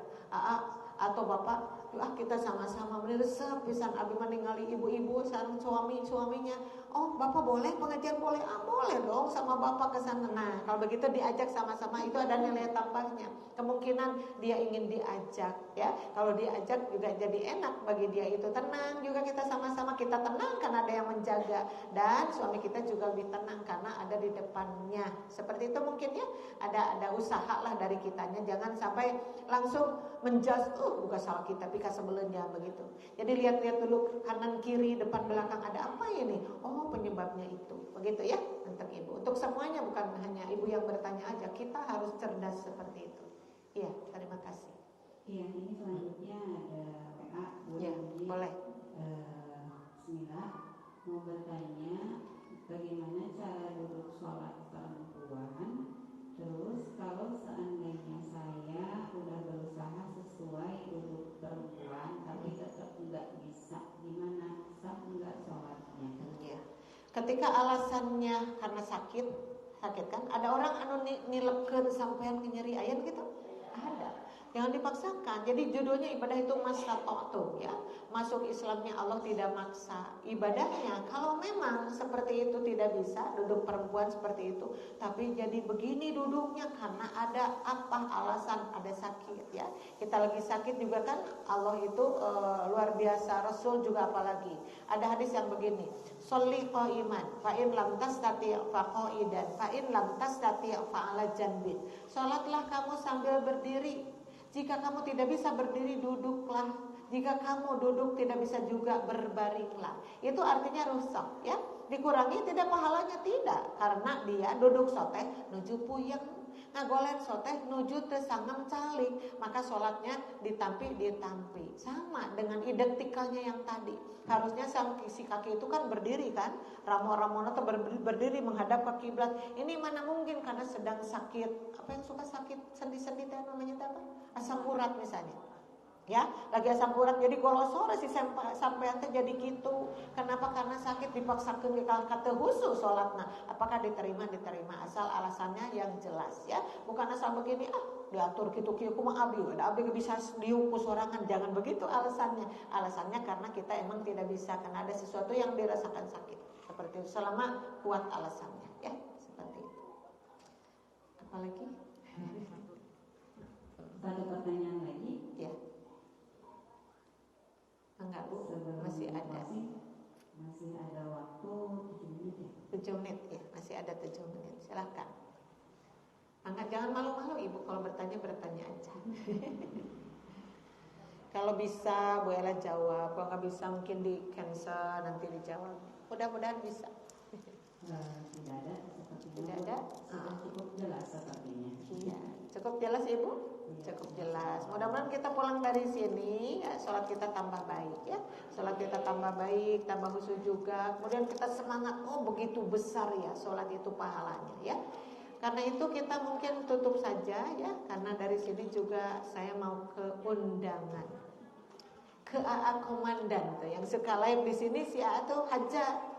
atau bapak, kita sama-sama resep pisan abi meninggali ibu-ibu sareng suaminya. Oh, bapak boleh pengajian boleh? Boleh dong, sama bapak ke sana. Nah, kalau begitu diajak sama-sama itu ada nilai tambahnya. Kemungkinan dia ingin diajak ya. Kalau diajak juga jadi enak bagi dia, itu tenang juga, kita sama-sama kita tenang karena ada yang menjaga, dan suami kita juga lebih tenang karena ada di depannya. Seperti itu mungkin ya. Ada usaha lah dari kitanya, jangan sampai langsung menjudge, bukan salah kita, pika sebelumnya begitu. Jadi lihat-lihat dulu kanan kiri depan belakang ada apa ini? Oh, penyebabnya itu. Begitu ya tentang ibu. Untuk semuanya, bukan hanya ibu yang bertanya aja, kita harus cerdas seperti itu. Iya, terima kasih. Iya, ini selanjutnya ada WA Bu Ya, Yudi. boleh. Bismillah, mau bertanya bagaimana cara duduk sholat perempuan. Terus kalau seandainya saya udah berusaha sesuai duduk perempuan tapi tetap nggak bisa, gimana? Sah nggak sholatnya? Ya. Ketika alasannya karena sakit kan? Ada orang anu nilepkeun sampean nyeri ayeun gitu? Ada. Jangan dipaksakan. Jadi judulnya ibadah itu mastata'tum ya. Masuk Islamnya Allah tidak maksa. Ibadahnya kalau memang seperti itu tidak bisa, duduk perempuan seperti itu, tapi jadi begini duduknya karena ada apa alasan, ada sakit ya. Kita lagi sakit juga kan, Allah itu luar biasa, Rasul juga apalagi. Ada hadis yang begini, sholli qa'iman fa in lam tastati' fa qa'idan fa in lam tastati' fa 'ala janbin. Salatlah kamu sambil berdiri. Jika kamu tidak bisa berdiri, duduklah. Jika kamu duduk tidak bisa juga, berbaringlah. Itu artinya rusak ya. Dikurangi tidak pahalanya, tidak, karena dia duduk soteh nuju puyeng, ngagolen soteh nuju teu sangem calik, maka sholatnya ditampi. Sama dengan identikalnya yang tadi. Harusnya si kaki itu kan berdiri kan, ramo-ramona tuh berdiri menghadap ke kiblat. Ini mana mungkin karena sedang sakit. Apa yang suka sakit sendi-sendi teh namanya apa? Asam urat misalnya. Ya, lagi asam urat jadi golosor si sampean teh jadi gitu. Kenapa? Karena sakit dipaksakeun ke kata khusus salatna. Apakah diterima? Asal alasannya yang jelas ya. Bukan asal begini diatur kitu-kitu kumaha abi bisa diuku sorangan. Jangan begitu alasannya. Alasannya karena kita emang tidak bisa, karena ada sesuatu yang dirasakan sakit. Seperti itu, selama kuat alasannya ya, seperti itu. Apalagi? Satu pertanyaan lagi. Ya. Enggak Bu, Sebelum masih ada. Masih ada waktu 7 menit ya? 7 menit ya, masih ada 7 menit. Silakan. Angkat, jangan malu-malu Ibu, kalau bertanya aja. Kalau bisa Bu Ella jawab, kalau nggak bisa mungkin di cancel, nanti dijawab. Mudah-mudahan bisa. Tidak ada sepertinya. Tidak ada? Sudah cukup jelas sepertinya. Iya, cukup jelas Ibu? Cukup jelas. Mudah-mudahan kita pulang dari sini ya, sholat kita tambah baik ya. Sholat kita tambah baik, tambah khusyuk juga. Kemudian kita semangat, begitu besar ya sholat itu pahalanya ya. Karena itu kita mungkin tutup saja ya, karena dari sini juga saya mau ke undangan ke AA komandan tuh yang suka live di sini, si AA tuh haja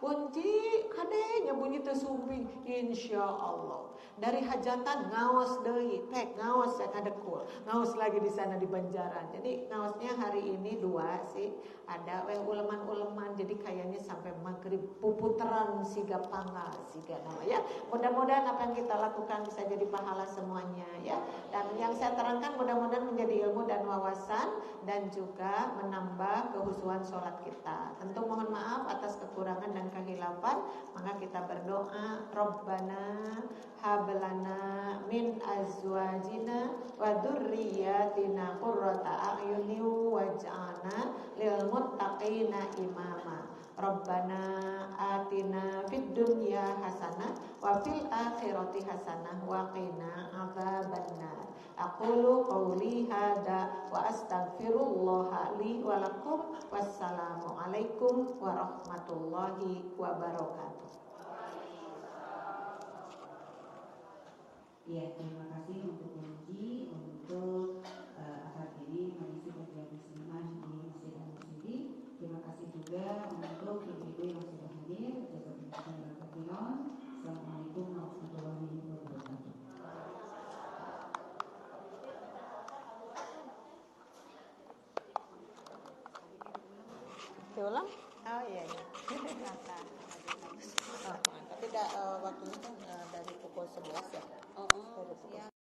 kunci kadenya bunyi teu sumping, insyaallah dari hajatan ngaos deui, pek ngaos ya kadekul, ngaos lagi di sana di Banjaran. Jadi ngaosnya hari ini 2 sih, ada uleman-uleman, jadi kayaknya sampai maghrib puputeran siga panggal siga nama ya. Mudah-mudahan apa yang kita lakukan bisa jadi pahala semuanya ya. Dan yang saya terangkan mudah-mudahan menjadi ilmu dan wawasan dan juga menambah kehusuan sholat kita. Tentu mohon maaf atas kekurangan dan kehilafan, maka kita berdoa, Rabbana hablana min azwajina wa dzurriyyatina qurrata a'yunin waj'alna lil muttaqina imama. Rabbana atina fid dunya hasanah wa fil akhirati hasanah wa qina adzabannar. Aqulu qawli hada wa astaghfirullah li wa lakum. Wassalamu alaikum warahmatullahi wabarakatuh. Ya, terima kasih untuk Unji untuk akad ini mengisi kajian muslimah di Masjid Al-Musyidi. Terima kasih juga untuk ibu-ibu yang sudah hadir. Assalamualaikum warahmatullahi wabarakatuh. Diulang? Oh iya. Oh, tapi waktunya kan dari pukul 11 ya. Dari pukul